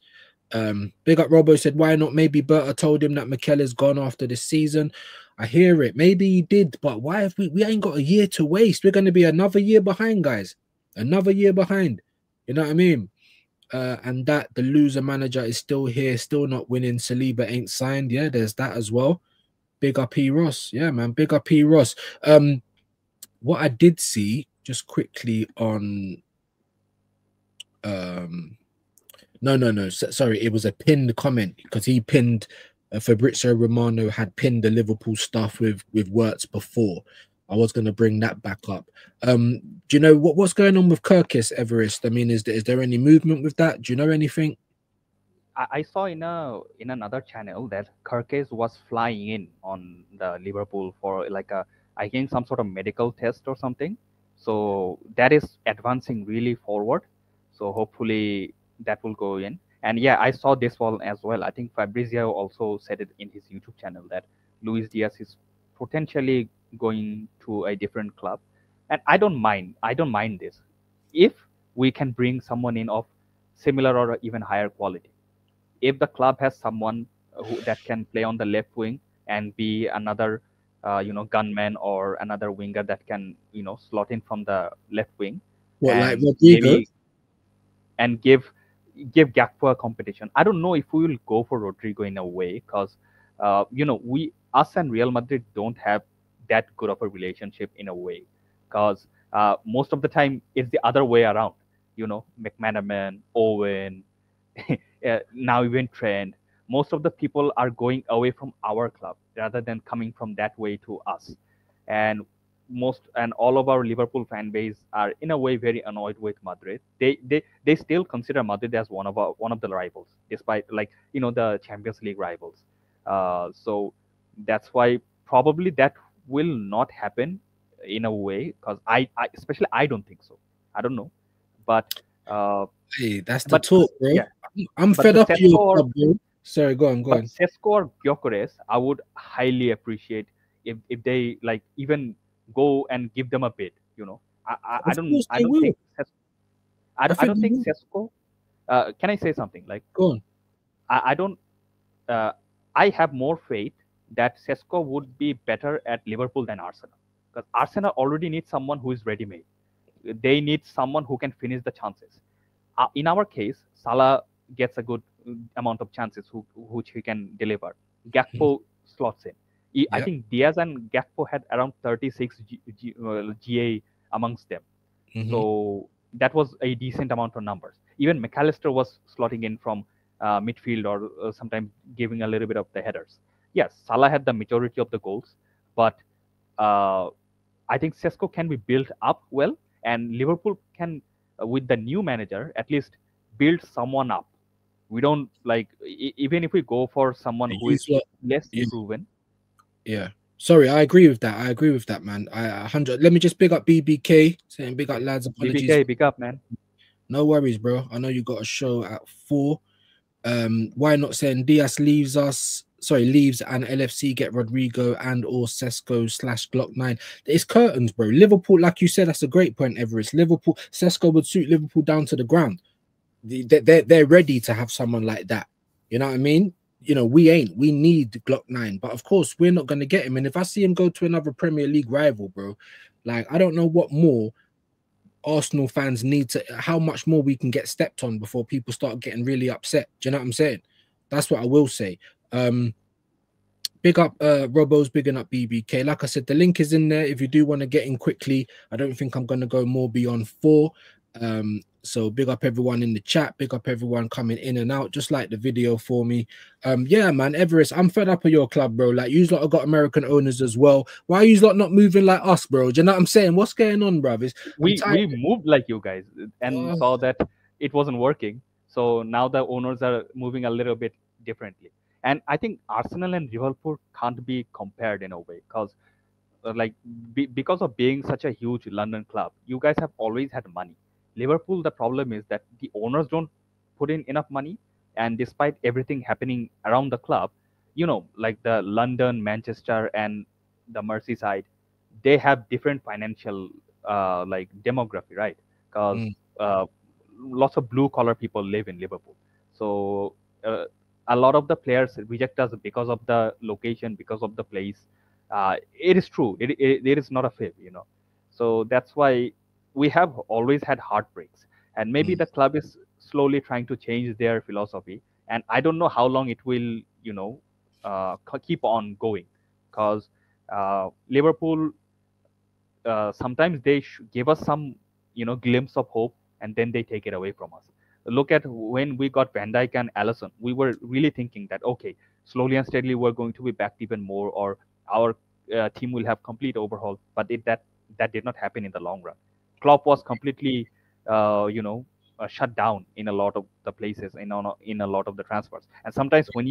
Big up Robo said, why not? Maybe Berta told him that Mikel is gone after this season. I hear it. Maybe he did, but why have we ain't got a year to waste? We're gonna be another year behind, guys. Another year behind. You know what I mean? And that the loser manager is still here, still not winning. Saliba ain't signed. Yeah, there's that as well. Big up P Ross. Yeah, man. Big up P Ross. What I did see just quickly on no. Sorry, it was a pinned comment because he pinned Fabrizio Romano had pinned the Liverpool stuff with Wirtz before. I was going to bring that back up. Do you know what's going on with Kirkis, Everest? I mean, is there any movement with that? Do you know anything? I saw in another channel that Kirkes was flying in on the Liverpool for like a, I think, some sort of medical test or something. So that is advancing really forward. So hopefully that will go in. And yeah, I saw this one as well. I think Fabrizio also said it in his YouTube channel that Luis Diaz is potentially going to a different club. And I don't mind. I don't mind this if we can bring someone in of similar or even higher quality. If the club has someone that can play on the left wing and be another gunman or another winger that can slot in from the left wing What, like and Rodrygo? maybe and give Gakpo a competition. I don't know if we will go for Rodrygo in a way because we us and Real Madrid don't have that good of a relationship in a way because most of the time it's the other way around. McManaman, Owen, now even Trent. Most of the people are going away from our club rather than coming from that way to us, and all of our Liverpool fan base are in a way very annoyed with Madrid. They still consider Madrid as one of the rivals, despite like the Champions League rivals. So that's why probably that will not happen in a way because I especially I don't think so. I don't know, but uh, Hey, that's the but talk, bro. yeah, I'm but fed the up of Sesko your or club, bro. Sorry, go on, go but on. Sesko or Gyökeres, I would highly appreciate if they like even go and give them a bid. I I, I Of don't course I they don't will. think I I don't, I think don't they think will. Sesko. Can I say something like Go on. I don't uh, I have more faith that Sesko would be better at Liverpool than Arsenal because Arsenal already needs someone who is ready made. They need someone who can finish the chances. In our case, Salah gets a good amount of chances which he can deliver. Mhm. Gakpo slots in. I Yeah. think Diaz and Gakpo had around 36 GA amongst them. Hmm. So that was a decent amount of numbers. Even McAllister was slotting in from midfield or sometimes giving a little bit of the headers. Yes, Salah had the majority of the goals, but uh, I think Sesko can be built up well, and Liverpool can, with the new manager, at least build someone up. We don't like even if we go for someone who is Use what? less Yeah. proven. Yeah. Sorry, I agree with that. I agree with that, man. I 100. Let me just big up BBK, saying big up Okay, lads. Apologies. BBK, big up, man. No worries, bro. I know you got a show at 4. Why not saying Diaz leaves us? Sorry, leaves and LFC get Rodrigo and or Sesko / Glock 9. It's curtains, bro. Liverpool, like you said, that's a great point, Everest. Liverpool, Sesko would suit Liverpool down to the ground. They're ready to have someone like that. You know what I mean? We ain't. We need Glock 9, but of course, we're not going to get him. And if I see him go to another Premier League rival, bro, like I don't know what more Arsenal fans need to, how much more we can get stepped on before people start getting really upset. Do you know what I'm saying? That's what I will say. Big up Robo's bigging up BBK. Like I said, the link is in there if you do want to get in quickly. I don't think I'm going to go more beyond 4. So big up everyone in the chat, big up everyone coming in and out, just like the video for me. Yeah, man, Everest, I'm fed up of your club, bro. Like, you lot have got American owners as well. Why are you lot not moving like us, bro? Do you know what I'm saying? What's going on, brothers? I'm we tired. we moved like you guys and Oh, saw that it wasn't working. So now the owners are moving a little bit differently. And I think Arsenal and Liverpool can't be compared in a way because like because of being such a huge London club, you guys have always had money. Liverpool, the problem is that the owners don't put in enough money, and despite everything happening around the club, like the London, Manchester, and the Merseyside, they have different financial like demography, right? Because mm, uh, lots of blue collar people live in Liverpool. So uh, a lot of the players reject us because of the location, because of the place. It is true. It is not a fib, you know. So that's why we have always had heartbreaks, and maybe Mm, the club is slowly trying to change their philosophy. And I don't know how long it will, keep on going, because Liverpool, sometimes they give us some, glimpse of hope, and then they take it away from us. Look at when we got Van Dijk and Allison. We were really thinking that, okay, slowly and steadily we're going to be backed even more, or our team will have complete overhaul. But that did not happen in the long run. Klopp was completely, shut down in a lot of the places, in a lot of the transfers. And sometimes when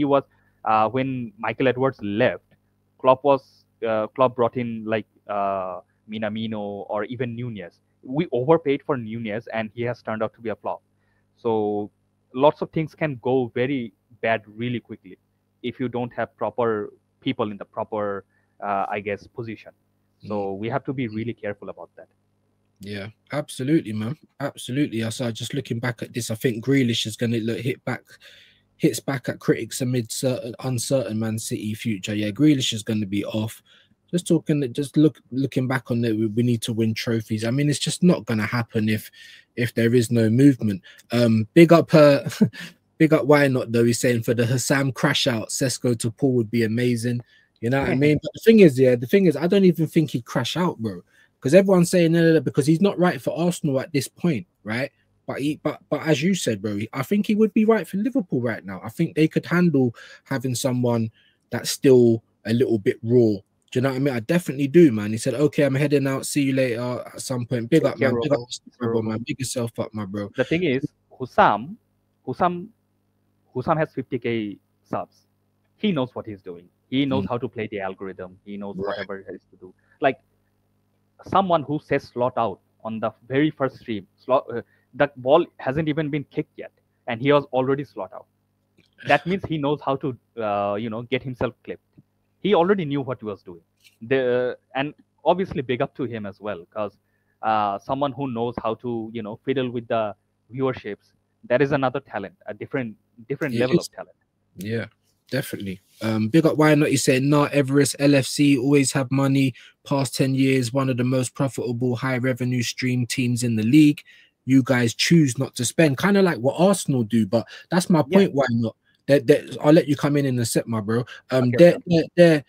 Michael Edwards left, Klopp brought in like Minamino or even Nunez. We overpaid for Nunez, and he has turned out to be a flop. So lots of things can go very bad really quickly if you don't have proper people in the proper, I guess, position. mm. So we have to be really careful about that. Yeah, absolutely, man. Absolutely. I saw just looking back at this, I think Grealish is going to hits back at critics amid certain uncertain Man City future. Yeah, Grealish is going to be off. Looking back on it, we need to win trophies. I mean, it's just not going to happen if there is no movement. Big up big up. Why not though? He's saying for the Hassam crash out, Sesko to Paul would be amazing. You know what I mean? But the thing is, I don't even think he'd crash out, bro. Because everyone's saying no, no, no, because he's not right for Arsenal at this point, right? But as you said, bro, I think he would be right for Liverpool right now. I think they could handle having someone that's still a little bit raw. Do you know what I mean? I definitely do, man. He said, "Okay, I'm heading out. See you later at some point." Big Take up, care, man. Big up, Robo. Mr. brother, Robo. man. Big yourself up, my bro. The thing is, Hussam, Hussam has 50K subs. He knows what he's doing. He knows Mm, how to play the algorithm. He knows right. whatever he has to do. Like someone who says slot out on the very first stream, the ball hasn't even been kicked yet, and he was already slot out. That means he knows how to, get himself clipped. He already knew what he was doing. And obviously big up to him as well, because someone who knows how to, fiddle with the viewerships. That is another talent, a different It level is. of talent. Yeah, definitely. Big up. Why not? You saying, nah, Everest LFC always have money. Past 10 years, one of the most profitable high revenue stream teams in the league. You guys choose not to spend, kind of like what Arsenal do. But that's my Yeah. point. Why not? I'll let you come in a sec, my bro. Okay. Okay. Okay.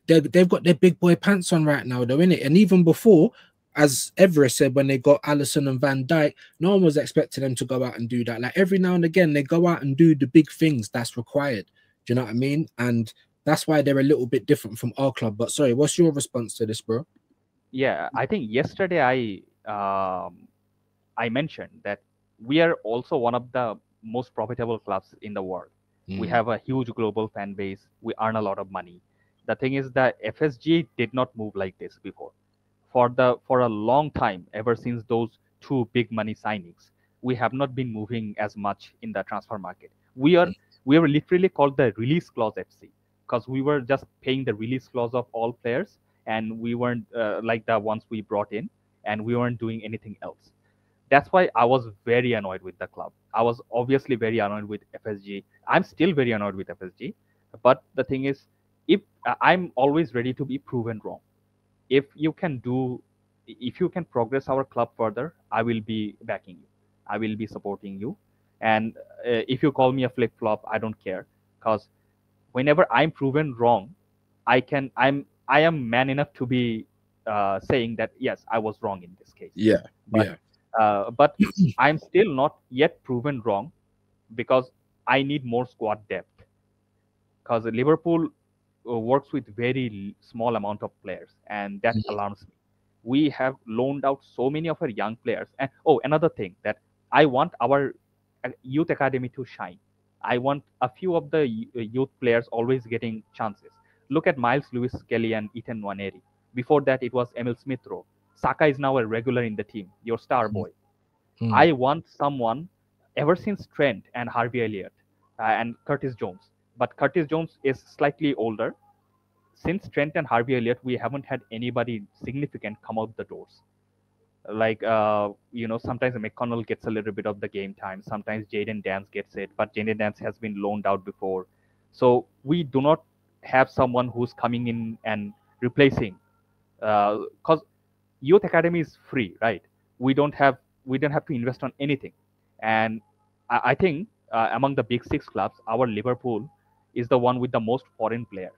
They've got their big boy pants on right now, though, innit? And even before, as Everest said, when they got Allison and Van Dijk, no one was expecting them to go out and do that. Like every now and again, they go out and do the big things that's required. Do you know what I mean? And that's why they're a little bit different from our club. But sorry, what's your response to this, bro? Yeah. I think yesterday I mentioned that we are also one of the most profitable clubs in the world. We Mm, have a huge global fan base. We earn a lot of money. The thing is that FSG did not move like this before. For a long time, ever since those two big money signings, we have not been moving as much in the transfer market. We were literally called the release clause FC, because we were just paying the release clause of all players, and we weren't like the ones we brought in, and we weren't doing anything else. That's why I was very annoyed with the club. I was obviously very annoyed with FSG. I'm still very annoyed with FSG. But the thing is, if I'm always ready to be proven wrong. If you can do, if you can progress our club further, I will be backing you. I will be supporting you. And if you call me a flip flop, I don't care, because whenever I'm proven wrong, I am man enough to be saying that yes, I was wrong in this case. yeah, But yeah, but I'm still not yet proven wrong, because I need more squad depth, because Liverpool works with very small amount of players, and that alarms me. We have loaned out so many of our young players. And oh, another thing that I want our youth academy to shine. I want a few of the youth players always getting chances. Look at Miles Lewis Kelly and Ethan Nwaneri. Before that, it was Emil Smith Rowe. Saka is now a regular in the team, your star boy. mm, I want someone ever since Trent and Harvey Elliott and Curtis Jones. But Curtis Jones is slightly older. Since Trent and Harvey Elliott, we haven't had anybody significant come out the doors. Like sometimes McConnell gets a little bit of the game time. Sometimes Jaden Dance gets it, but Jaden Dance has been loaned out before, so we do not have someone who's coming in and replacing. Because youth academy is free, right? We don't have we don't have to invest on anything, and I think among the big six clubs, our Liverpool is the one with the most foreign players.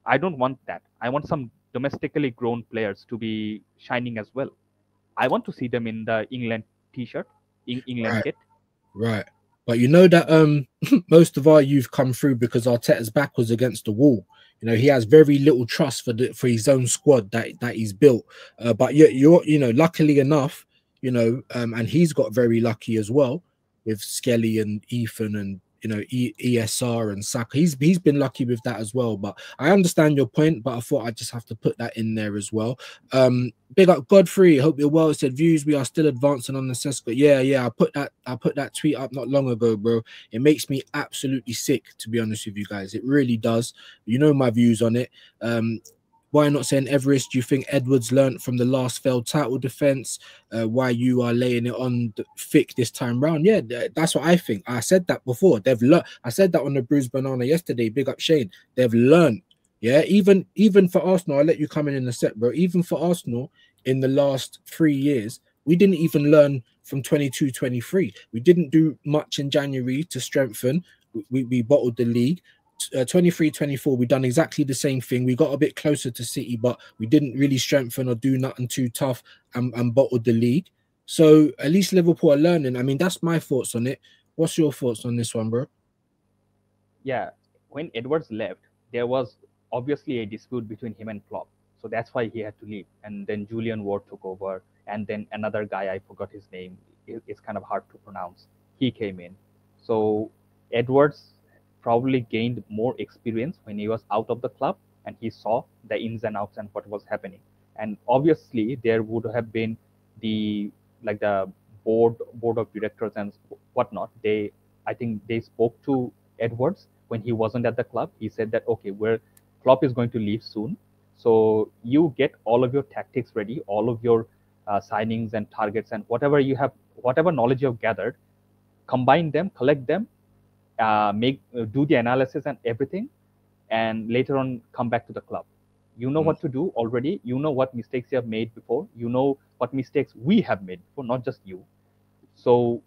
I don't want that. I want some domestically grown players to be shining as well. I want to see them in the England T-shirt, England Right. kit. Right. But you know that most of our youth come through because Arteta's back was against the wall. You know, he has very little trust for his own squad that he's built. But you're luckily enough, and he's got very lucky as well with Skelly and Ethan and ESR and Saka. He's been lucky with that as well. But I understand your point, but I thought I just have to put that in there as well. Big up Godfrey. Hope you're well. It said views. We are still advancing on the Sesko. Yeah. I put that tweet up not long ago, bro. It makes me absolutely sick, to be honest with you guys. It really does. You know my views on it. Why not saying Everest? Do you think Edwards learnt from the last failed title defense? Why you are laying it on thick this time round? Yeah, that's what I think. I said that before. They've learned. I said that on the Bruised Banana yesterday. Big up Shane. They've learned. Yeah, even for Arsenal, I'll let you come in a sec, bro. Even for Arsenal, in the last 3 years, we didn't even learn from 22-23. We didn't do much in January to strengthen. We bottled the league. 23-24, we done exactly the same thing. We got a bit closer to City, but we didn't really strengthen or do nothing too tough and bottled the league. So at least Liverpool are learning. I mean, that's my thoughts on it. What's your thoughts on this one, bro? Yeah, when Edwards left, there was obviously a dispute between him and Klopp. So that's why he had to leave. And then Julian Ward took over, and then another guy, I forgot his name. It's kind of hard to pronounce. He came in. So Edwards probably gained more experience when he was out of the club, and he saw the ins and outs and what was happening. And obviously, there would have been the the board of directors and whatnot. I think they spoke to Edwards when he wasn't at the club. He said that okay, where Klopp is going to leave soon, so you get all of your tactics ready, all of your signings and targets and whatever you have, whatever knowledge you have gathered, combine them, collect them, make do the analysis and everything, and later on come back to the club. You know what to do already. You know what mistakes you have made before. You know what mistakes we have made before, not just you. So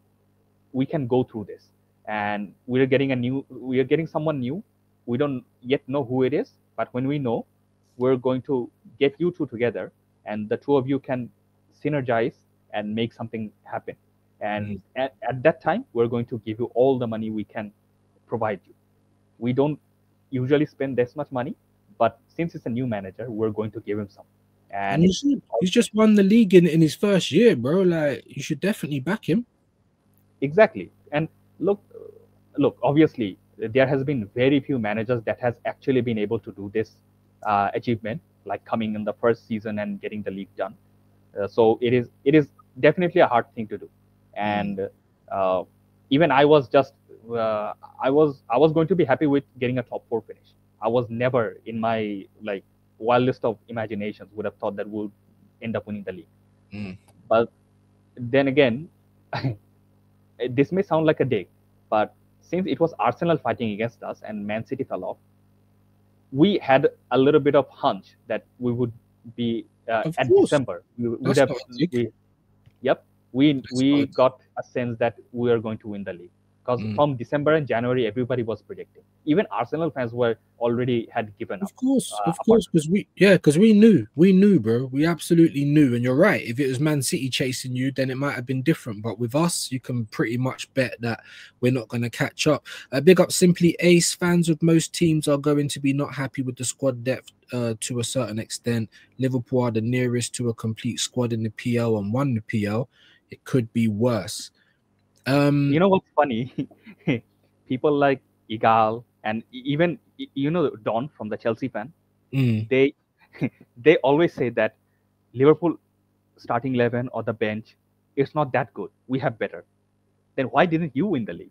we can go through this, and we are getting someone new. We don't yet know who it is, but when we know, we're going to get you two together, and the two of you can synergize and make something happen. And at that time, we're going to give you all the money we can provide you. We don't usually spend this much money, but since it's a new manager, we're going to give him some. And And he's just won the league in his first year, bro. Like, you should definitely back him. exactly. And look, obviously there has been very few managers that has actually been able to do this achievement, like coming in the first season and getting the league done. So it is definitely a hard thing to do. And uh, even I was just I was going to be happy with getting a top four finish. I was never in my wildest of imaginations would have thought that we would end up winning the league. But then again, this may sound like a dig, but since it was Arsenal fighting against us and Man City fell off, we had a little bit of hunch that we would be Of at course. December. We would That's have not a dig. yep, That's not we a dig. got a sense that we are going to win the league because from December and January everybody was predicting. Even Arsenal fans were already had given up. Of Apart, course, because we knew, bro. We absolutely knew. And you're right. If it was Man City chasing you, then it might have been different. But with us, you can pretty much bet that we're not going to catch up. Big up, simply Ace. Fans of most teams are going to be not happy with the squad depth to a certain extent. Liverpool are the nearest to a complete squad in the PL and won the PL. It could be worse. you know what's funny? People like Igal and even Don from the Chelsea fan, mm, they they always say that Liverpool starting 11 or the bench is not that good. We have better. Then why didn't you win the league?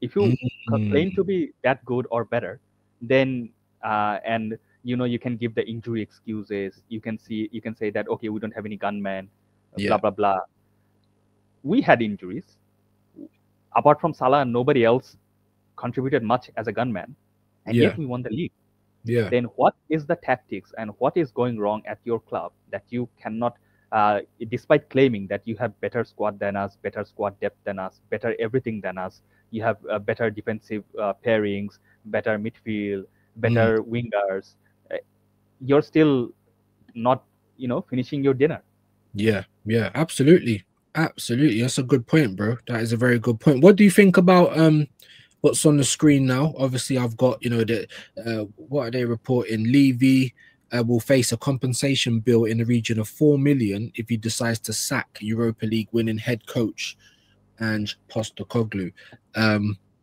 If you claim to mm, be that good or better, then and you can give the injury excuses. You can say that okay, we don't have any gunmen. blah Yeah. blah blah. We had injuries. Apart from Salah, nobody else contributed much as a gunman, and Yeah. yet we won the league. Yeah. Then what is the tactics and what is going wrong at your club that you cannot, despite claiming that you have better squad than us, better squad depth than us, better everything than us, you have better defensive pairings, better midfield, Mm. better wingers, uh, you're still not, finishing your dinner. Yeah. Yeah. Absolutely. Absolutely. That's a good point, bro. That is a very good point. What do you think about what's on the screen now? Obviously, I've got the what are they reporting? Levy will face a compensation bill in the region of 4 million if he decides to sack Europa League winning head coach and Postecoglou.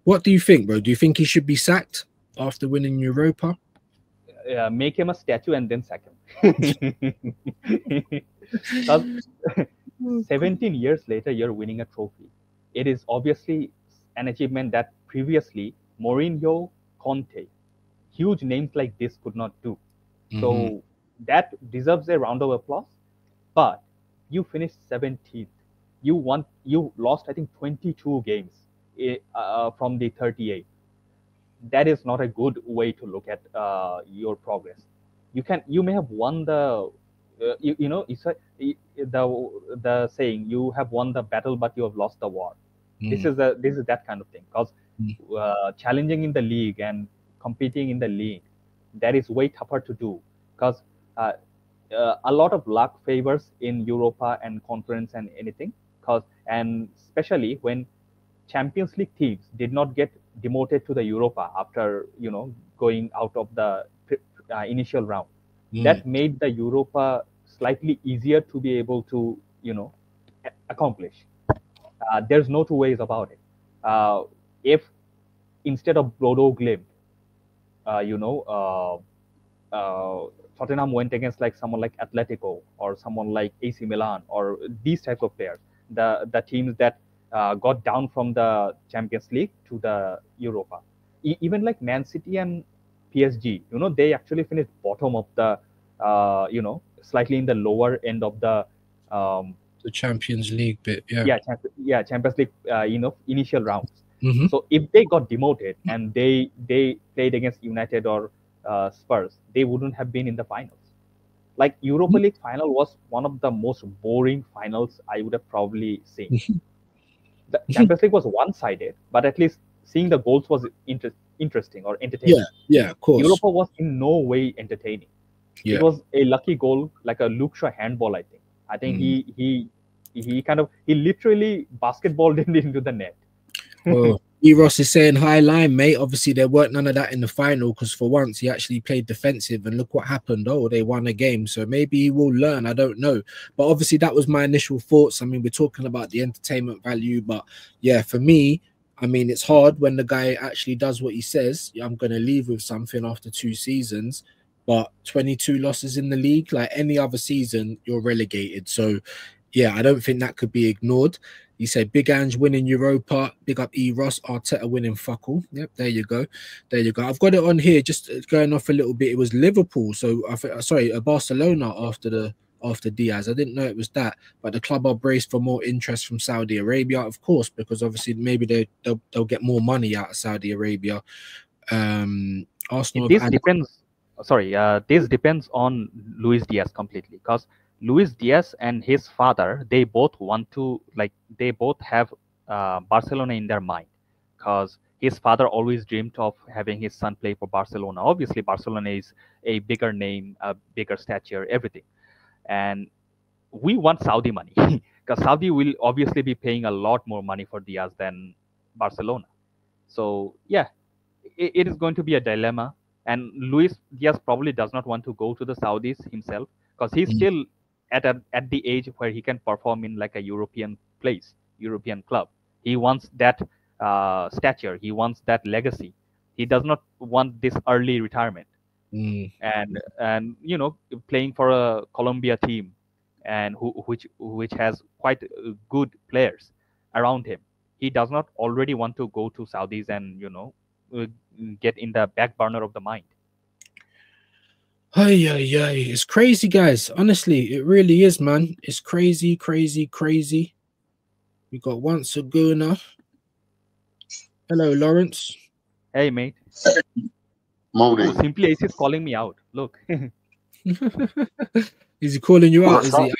What do you think, bro? Do you think he should be sacked after winning Europa? Make him a statue and then sack him. Because 17 years later, you're winning a trophy. It is obviously an achievement that previously Mourinho, Conte, huge names like this could not do. Mm-hmm. So that deserves a round of applause. But you finished 17th. You lost, I think, 22 games from the 38. That is not a good way to look at your progress. You may have won the it's the saying, you have won the battle but you have lost the war. This is that kind of thing, because challenging in the league and competing in the league, that is way tougher to do, because uh, a lot of luck favors in Europa and conference and anything, because and especially when Champions League teams did not get demoted to the Europa after going out of the initial round. Mm-hmm. That made the Europa slightly easier to be able to accomplish. There's no two ways about it. If instead of Bodo Glimt, you know, Tottenham went against like someone like Atletico or someone like AC Milan or these type of players, the teams that got down from the Champions League to the Europa. Even like Man City and PSG, they actually finished bottom of the, slightly in the lower end of the, um, The Champions League bit, yeah. yeah, Champions League, initial rounds. Mm-hmm. So if they got demoted and they played against United or Spurs, they wouldn't have been in the finals. Like Europa League final was one of the most boring finals I would have probably seen. The Champions League was one-sided, but at least seeing the goals was interesting or Yeah, entertaining. yeah, of course. Europa was in no way entertaining. It Yeah. was a lucky goal, like a Luke Shaw handball. I think. I think Mm. he literally basketballed it into the net. Well, Eros is saying high line, mate. Obviously, there weren't none of that in the final because for once he actually played defensive, and look what happened. Oh, they won a game, so maybe he will learn. I don't know, but obviously that was my initial thoughts. I mean, we're talking about the entertainment value, but yeah, for me, I mean, it's hard when the guy actually does what he says. I'm going to leave with something after 2 seasons, but 22 losses in the league, like any other season, you're relegated. So yeah, I don't think that could be ignored. You say Big Ange winning Europa, big up E Ross, Arteta winning fuck all. Yep, there you go. There you go. I've got it on here, just going off a little bit. It was Liverpool, so I think sorry, Barcelona after Diaz. I didn't know it was that, but the club are braced for more interest from Saudi Arabia, of course, because obviously maybe they'll get more money out of Saudi Arabia. Arsenal have This had depends. Sorry, this depends on Luis Diaz completely, because Luis Diaz and his father, they both want to, like, they both have Barcelona in their mind, because his father always dreamed of having his son play for Barcelona. Obviously, Barcelona is a bigger name, a bigger stature, everything, and we want Saudi money because Saudi will obviously be paying a lot more money for Diaz than Barcelona. So yeah, it is going to be a dilemma. And Luis Diaz probably does not want to go to the Saudis himself, because he's mm, still at the age where he can perform in like a European place, European club. He wants that stature. He wants that legacy. He does not want this early retirement. mm, And playing for a Colombia team, and which has quite good players around him. He does not already want to go to Saudis and uh, get in the back burner of the mind. Ay, ay, ay. It's crazy, guys. Honestly, it really is, man. It's crazy, crazy, crazy. We got once a gooner. Hello, Lawrence. Hey, mate. Oh, Morning. Simply Ace is calling me out. Look. Is he calling you out? What's Is up? he?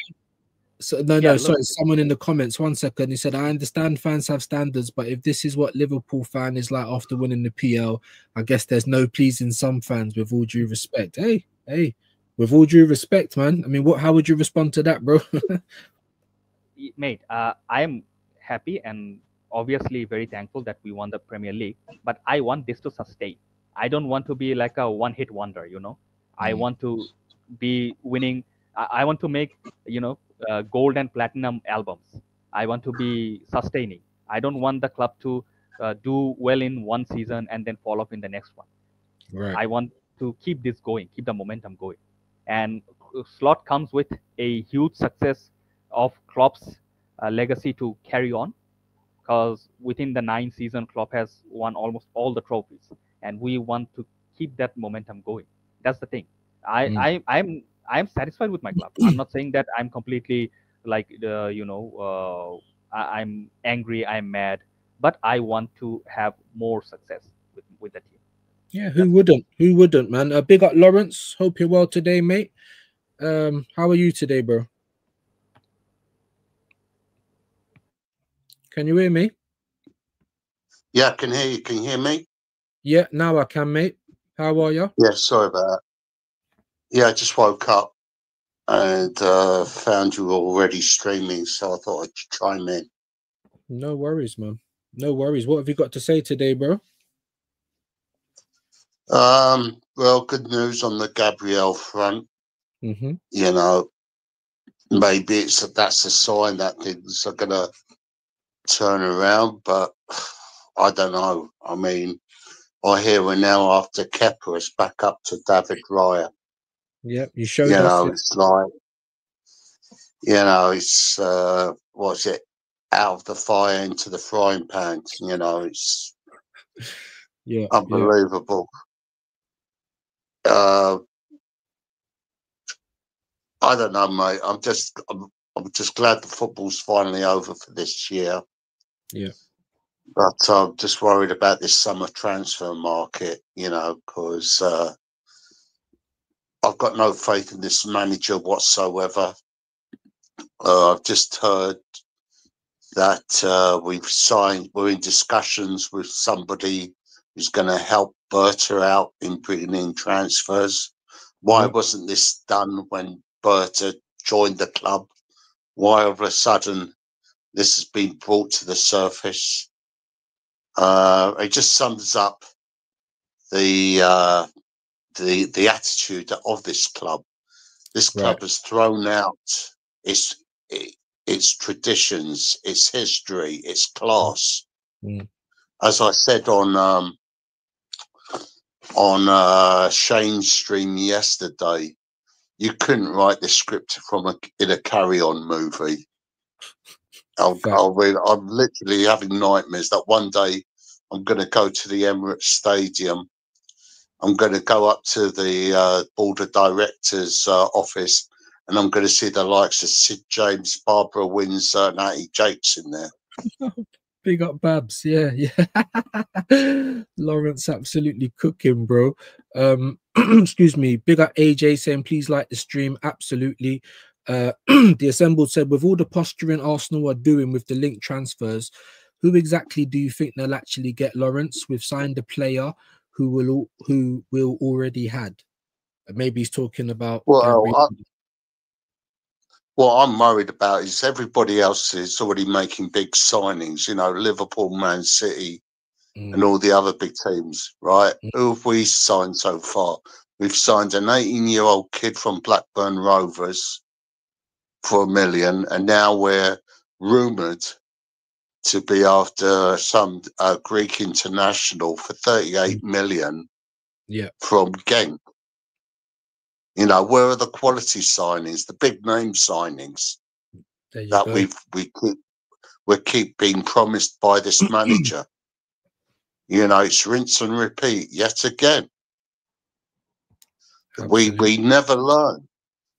So, no, Yeah, no. look. Sorry, someone in the comments. 1 second. He said, "I understand fans have standards, but if this is what Liverpool fan is like after winning the PL, I guess there's no pleasing some fans. With all due respect, hey, hey, with all due respect, man. I mean, what? How would you respond to that, bro? Mate, I am happy and obviously very thankful that we won the Premier League, but I want this to sustain. I don't want to be like a one hit wonder, you know. I Mm, want to be winning. I want to make, you know, gold and platinum albums. I want to be sustaining. I don't want the club to do well in one season and then fall off in the next one. right. I want to keep this going, keep the momentum going. And Slot comes with a huge success of Klopp's legacy to carry on, because within the 9 season, Klopp has won almost all the trophies, and we want to keep that momentum going. That's the thing. I Mm. I I'm satisfied with my club. I'm not saying that I'm completely like I'm angry, I'm mad, but I want to have more success with the team. Yeah, who That's it. wouldn't? Who wouldn't, man? Big up, Lawrence. Hope you're well today, mate. How are you today, bro? Can you hear me? Yeah, I can hear you. Can you hear me? Yeah, now I can, mate. How are you? Yeah, sorry about that. Yeah, I just woke up and found you already streaming, so I thought I'd chime in. No worries, man. No worries. What have you got to say today, bro? Well, good news on the Gabrielle front. Mm-hmm. You know, maybe that's a sign that things are gonna turn around, but I don't know. I mean, I hear we're now after Kepa is back up to David Raya. Yeah, you You showed us. know, it's like it's what's it? Out of the fire into the frying pan. You know, it's Yeah, yeah, unbelievable. Uh, I don't know, mate. I'm just glad the football's finally over for this year. yeah. But I'm just worried about this summer transfer market. You know, because I've got no faith in this manager whatsoever. I've just heard that we're in discussions with somebody who's going to help Berta out in bringing in transfers. Why Yep. wasn't this done when Berta joined the club? Why all of a sudden this has been brought to the surface? It just sums up the uh, the attitude of this club. This Right. club has thrown out its its traditions, its history, its class. Mm. As I said on Shane's stream yesterday, you couldn't write the script in a Carry On movie. Fact. I'm literally having nightmares that one day I'm going to go to the Emirates Stadium. I'm going to go up to the board of directors office, and I'm going to see the likes of Sid James, Barbara Windsor, and Hattie Jakes in there. Big up Babs. Yeah, yeah. Lawrence absolutely cooking, bro. Excuse me. Big up AJ saying please like the stream. Absolutely. The assembled said with all the posturing Arsenal are doing with the link transfers, who exactly do you think they'll actually get, Lawrence? We've signed a player who will already had. Maybe he's talking about Well, Gabby. what I'm worried about is everybody else is already making big signings. You know, Liverpool, Man City, and Mm, all the other big teams, right? mm, Who have we signed so far? We've signed an 18-year-old kid from Blackburn Rovers for $1 million, and now we're rumoured to be after some Greek international for 38 mm. million Yeah, from Genk. You know, where are the quality signings, the big name signings there you that go. we keep being promised by this manager? You know, it's rinse and repeat yet again. We never learn.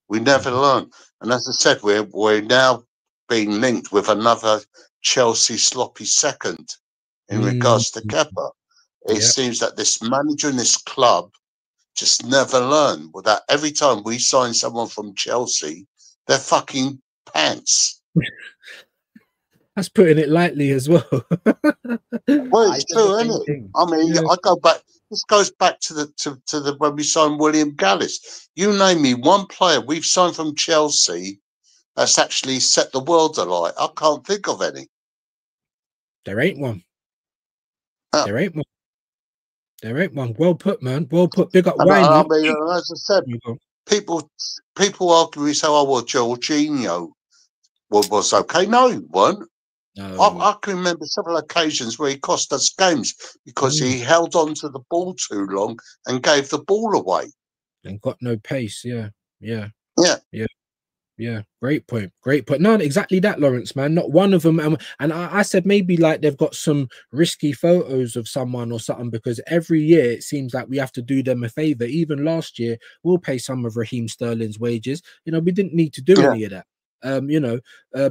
We never learn. And as I said, we're now being linked with another Chelsea sloppy second in regards to Kepa. It seems that this manager and this club just never learn. That every time we sign someone from Chelsea, they're fucking pants. That's putting it lightly as well. Well, it's true, isn't it? I mean, I go back. This goes back to the when we signed William Gallis. You name me one player we've signed from Chelsea that's actually set the world alight. I can't think of any. There ain't one. There ain't one. There ain't one. Well put, man. Well put. Big up Wine. I mean, as I said, people argue and say, "Oh, well, Jorginho was okay." No, he weren't. No. I can remember several occasions where he cost us games because he held on to the ball too long and gave the ball away. And got no pace. Yeah. Yeah, great point. Great point. No, exactly that, Lawrence, man. Not one of them. And I said maybe like they've got some risky photos of someone or something, because every year it seems like we have to do them a favor. Even last year, we'll pay some of Raheem Sterling's wages. You know, we didn't need to do any of that. You know,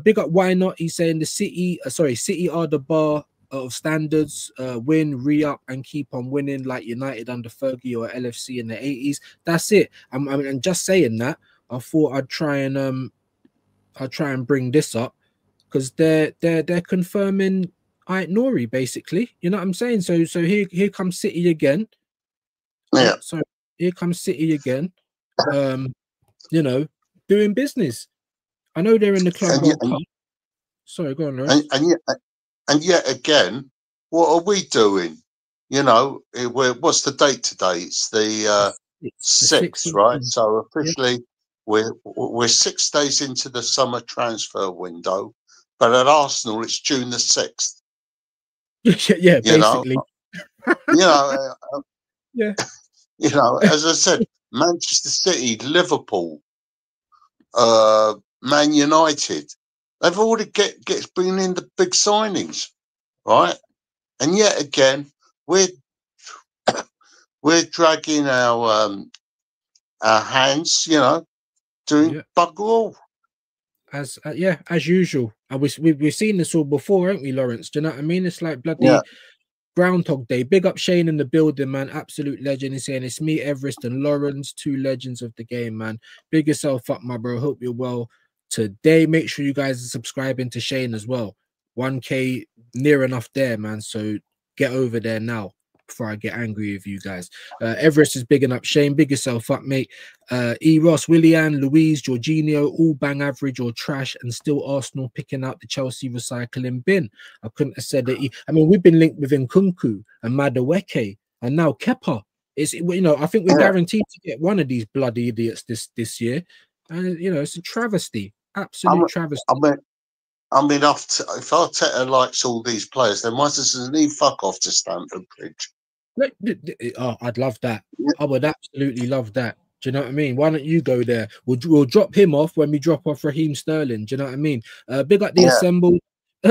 big up. Why not? He's saying the City are the bar of standards, win, re-up, and keep on winning like United under Fergie or LFC in the 80s. That's it. I'm just saying that. I thought I'd try and bring this up because they're confirming Ait Nori basically. You know what I'm saying? So here comes City again. Yeah. So here comes City again. You know, doing business. I know they're in the Club World Cup. Sorry, go on, Lawrence. And yet again, what are we doing? You know, what's the date today? It's the 6th, right? So officially, we're 6 days into the summer transfer window, but at Arsenal it's June the 6th. Yeah, basically. You know, as I said, Manchester City, Liverpool, Man United, they've already bringing in the big signings, right? And yet again, we're dragging our hands, you know, doing bugger all. As usual. And we've seen this all before, haven't we, Lawrence? Do you know what I mean? It's like bloody Groundhog Day. Big up Shane in the building, man. Absolute legend. He's saying it's me, Everest, and Lawrence, 2 legends of the game, man. Big yourself up, my bro. Hope you're well today. Make sure you guys are subscribing to Shane as well. 1K near enough there, man. So get over there now before I get angry with you guys. Everest is bigging up Shane. Big yourself up, mate. E. Ross, Willian, Louise, Jorginho, all bang average or trash, and still Arsenal picking out the Chelsea recycling bin. I couldn't have said it. I mean, we've been linked with Nkunku and Madueke and now Kepa. It's, you know, I think we're guaranteed to get one of these bloody idiots this year. And you know, it's a travesty. Absolute travesty. I mean, if Arteta likes all these players, then why doesn't he fuck off to Stamford Bridge? Oh, I'd love that. I would absolutely love that. Do you know what I mean? Why don't you go there? We'll drop him off when we drop off Raheem Sterling. Do you know what I mean? Big up the assembled.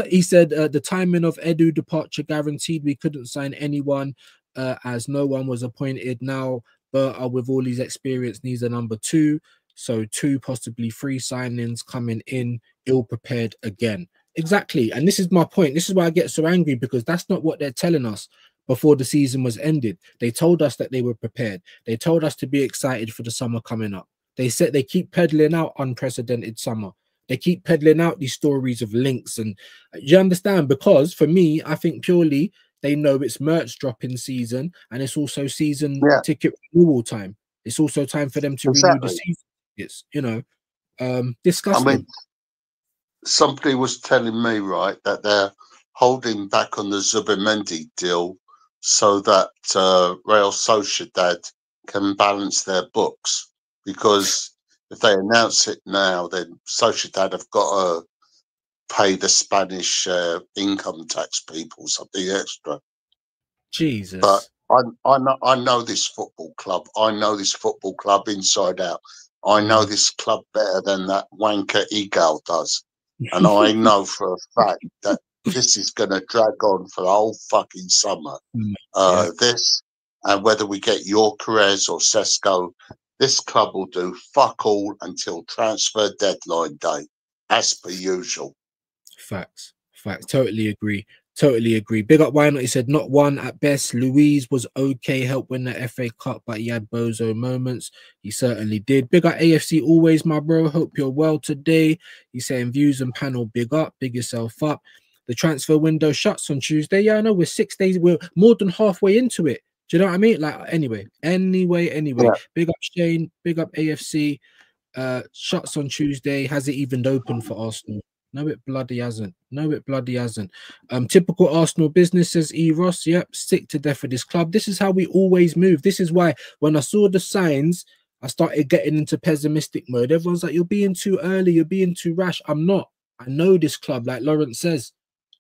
He said the timing of Edu departure guaranteed. We couldn't sign anyone as no one was appointed. Now, but with all his experience, needs a number 2. So 2, possibly 3 signings coming in, ill prepared again. Exactly. And this is my point. This is why I get so angry, because that's not what they're telling us before the season was ended. They told us that they were prepared. They told us to be excited for the summer coming up. They said they keep peddling out unprecedented summer. They keep peddling out these stories of links. And you understand? Because for me, I think purely they know it's merch dropping season, and it's also season ticket renewal time. It's also time for them to renew the season. It's, you know, disgusting. I mean, somebody was telling me, right, that they're holding back on the Zubimendi deal so that Real Sociedad can balance their books, because if they announce it now, then Sociedad have got to pay the Spanish income tax people something extra. Jesus. But I know this football club. I know this football club inside out. I know this club better than that wanker Egal does. And I know for a fact that this is going to drag on for the whole fucking summer. This, and whether we get Yorkeres or Sesko, This club will do fuck all until transfer deadline day, as per usual. Facts. Facts. Totally agree. Totally agree. Big up Why Not? He said not one at best. Louise was okay, helped win the FA Cup, but he had bozo moments. He certainly did. Big up AFC always, my bro. Hope you're well today. He's saying views and panel, big up, big yourself up. The transfer window shuts on Tuesday. Yeah, I know we're 6 days, we're more than halfway into it. Do you know what I mean? Like, anyway. Yeah. Big up Shane, big up AFC. Shuts on Tuesday. Has it even opened for Arsenal? No, it bloody hasn't. No, it bloody hasn't. Typical Arsenal business, says E. Ross. Yep, sick to death of this club. This is how we always move. This is why when I saw the signs, I started getting into pessimistic mode. Everyone's like, you're being too early, you're being too rash. I'm not. I know this club, like Lawrence says.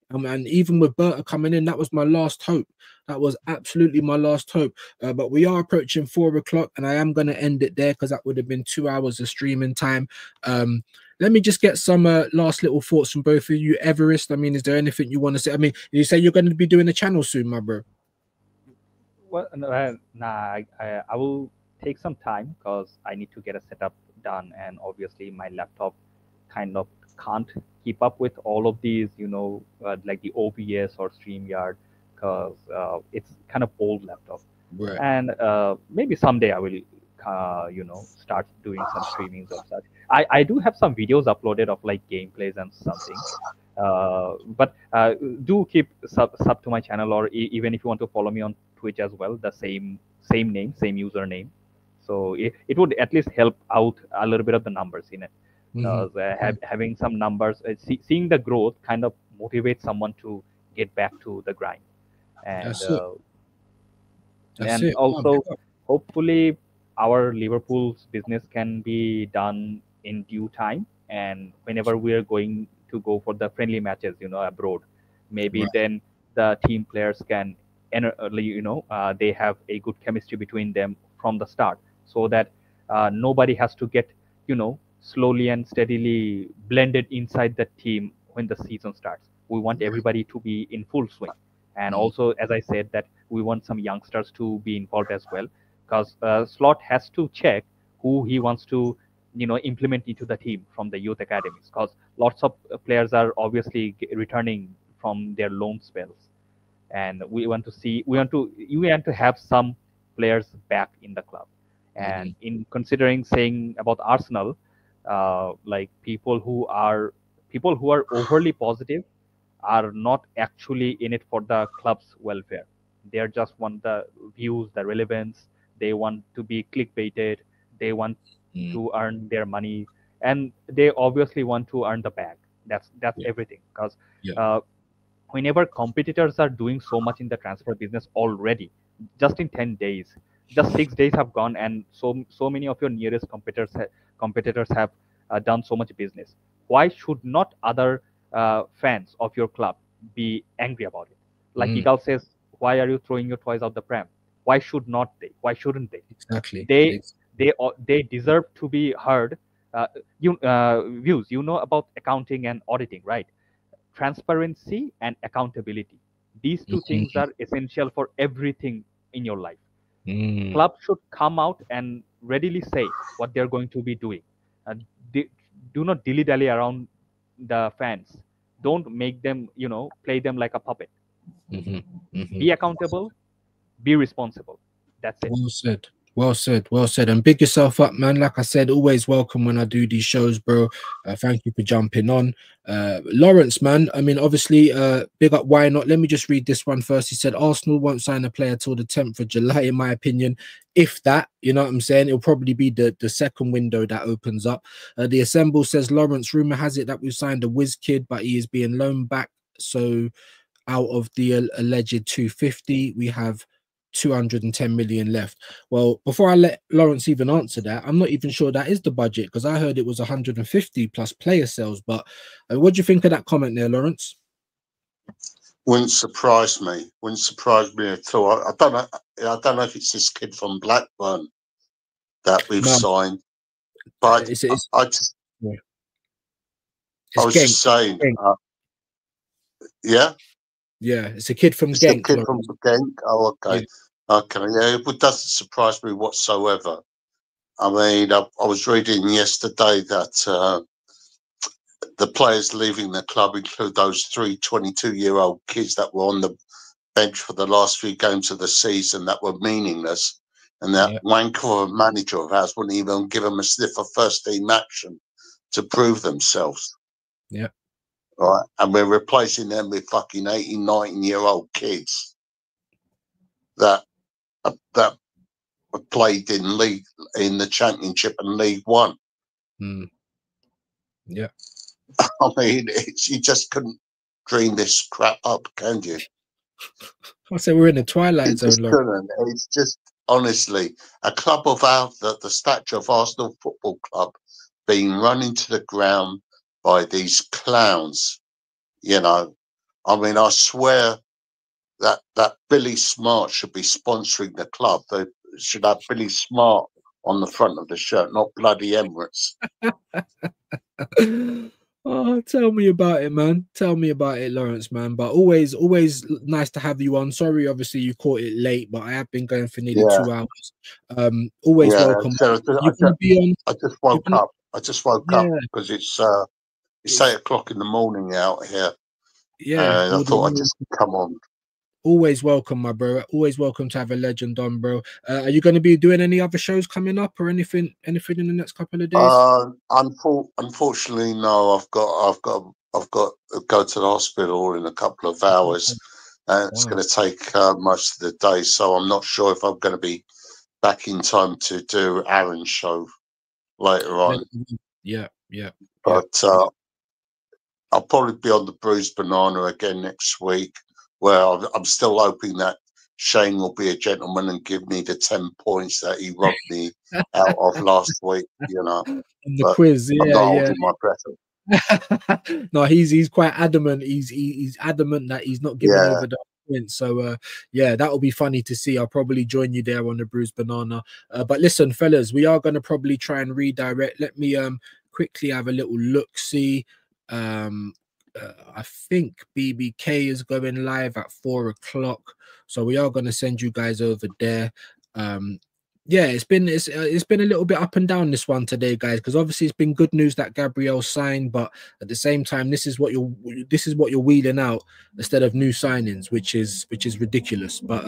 And even with Berta coming in, that was my last hope. That was absolutely my last hope. But we are approaching 4 o'clock, and I am going to end it there because that would have been 2 hours of streaming time. Let me just get some last little thoughts from both of you. Everest, I mean, is there anything you want to say? I mean, you say you're going to be doing a channel soon, my bro. Well, I will take some time because I need to get a setup done, and obviously my laptop kind of can't keep up with all of these, like the OBS or StreamYard, because it's kind of old laptop. Right. And maybe someday I will, start doing some streamings of such. I do have some videos uploaded of like gameplays and something. But do keep sub to my channel, or even if you want to follow me on Twitch as well, the same name, same username. So it would at least help out a little bit of the numbers in it. Because having some numbers, seeing the growth kind of motivates someone to get back to the grind. And That's it. Also, hopefully, our Liverpool's business can be done in due time. And whenever we are going to go for the friendly matches, abroad, maybe Right. then the team players can, they have a good chemistry between them from the start, so that nobody has to get, slowly and steadily blended inside the team when the season starts. We want everybody to be in full swing. And also, as I said, that we want some youngsters to be involved as well, because Slot has to check who he wants to, implement into the team from the youth academies, because lots of players are obviously returning from their loan spells, and we want to have some players back in the club. And in considering saying about Arsenal, like people who are overly positive are not actually in it for the club's welfare. They are just want the views, the relevance. They want to be clickbaited. They want to earn their money, and they obviously want to earn the bag. That's everything. Because whenever competitors are doing so much in the transfer business already, just in 10 days, just 6 days have gone, and so many of your nearest competitors have done so much business. Why should not other fans of your club be angry about it? Like Igal says, why are you throwing your toys out the pram? Why should not they? Why shouldn't they? Exactly. They deserve to be heard. Views, about accounting and auditing, right? Transparency and accountability. These two things are essential for everything in your life. Club should come out and readily say what they're going to be doing. Do not dilly-dally around the fans. Don't make them, play them like a puppet. Be accountable, be responsible. That's it. Well said. Well said. Well said. And big yourself up, man. Like I said, always welcome when I do these shows, bro. Thank you for jumping on. Lawrence, man. I mean, obviously, big up. Why not? Let me just read this one first. He said Arsenal won't sign a player till the 10th of July, in my opinion. If that, you know what I'm saying, it'll probably be the second window that opens up. The Assemble says Lawrence, rumor has it that we've signed a whiz kid, but he is being loaned back. So out of the alleged 250, we have 210 million left. Well, before I let Lawrence even answer that, I'm not even sure that is the budget, because I heard it was 150 plus player sales. But what do you think of that comment there, Lawrence? Wouldn't surprise me. Wouldn't surprise me at all. I don't know. I don't know if it's this kid from Blackburn that we've signed, but I was just saying. Yeah. Yeah, it's a kid from It's Genk. a kid from Genk. Oh, okay. Yeah. Okay. Yeah, it doesn't surprise me whatsoever. I mean, I was reading yesterday that the players leaving the club include those 3 22-year-old kids that were on the bench for the last few games of the season that were meaningless. And that wanker of a manager of ours wouldn't even give them a sniff of first team action to prove themselves. Yeah. Right. And we're replacing them with fucking 18, 19-year-old kids that played in the Championship and League One. Yeah. I mean, you just couldn't dream this crap up, can you? I say we're in the twilight zone. It's just honestly a club of the stature of Arsenal Football Club being run into the ground by these clowns. You know, I mean, I swear that Billy Smart should be sponsoring the club. They should have Billy Smart on the front of the shirt, not bloody Emirates. Oh, tell me about it, man. Tell me about it, Lawrence, man. But always nice to have you on. Sorry, obviously you caught it late, but I have been going for nearly 2 hours. Always welcome. So I just woke up. I just woke up because it's 8 o'clock in the morning out here. Yeah, and I thought I'd just come on. Always welcome, my bro. Always welcome to have a legend on, bro. Are you going to be doing any other shows coming up or anything in the next couple of days? Unfortunately, no. I've got to go to the hospital in a couple of hours, and it's going to take most of the day. So I'm not sure if I'm going to be back in time to do Aaron's show later on. Yeah. But I'll probably be on the Bruised Banana again next week, where I'm still hoping that Shane will be a gentleman and give me the 10 points that he robbed me out of last week, you know. The quiz, I'm not holding my breath. No, he's quite adamant. He's adamant that he's not giving over the points. So that will be funny to see. I'll probably join you there on the Bruised Banana. But listen, fellas, we are gonna probably try and redirect. Let me quickly have a little look. See. I think BBK is going live at 4 o'clock, so we are going to send you guys over there. It's been a little bit up and down this one today, guys, because obviously it's been good news that Gabriel signed, but at the same time, this is what you're wheeling out instead of new signings, which is ridiculous. But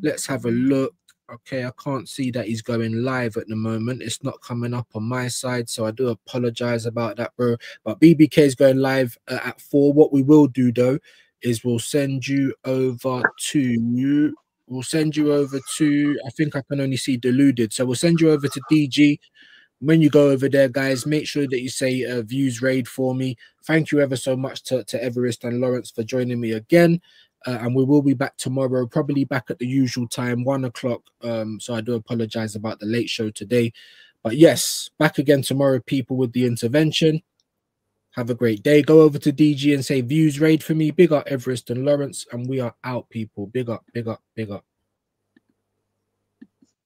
let's have a look. Okay, I can't see that he's going live at the moment. It's not coming up on my side, so I do apologize about that, bro. But BBK is going live at 4. What we will do, though, is we'll send you over to... I think I can only see Deluded. So we'll send you over to DG. When you go over there, guys, make sure that you say views raid for me. Thank you ever so much to Everest and Lawrence for joining me again. And we will be back tomorrow, probably back at the usual time, 1 o'clock. So I do apologize about the late show today. But yes, back again tomorrow, people, with the intervention. Have a great day. Go over to DG and say views raid for me. Big up Everest and Lawrence. And we are out, people. Big up, big up, big up.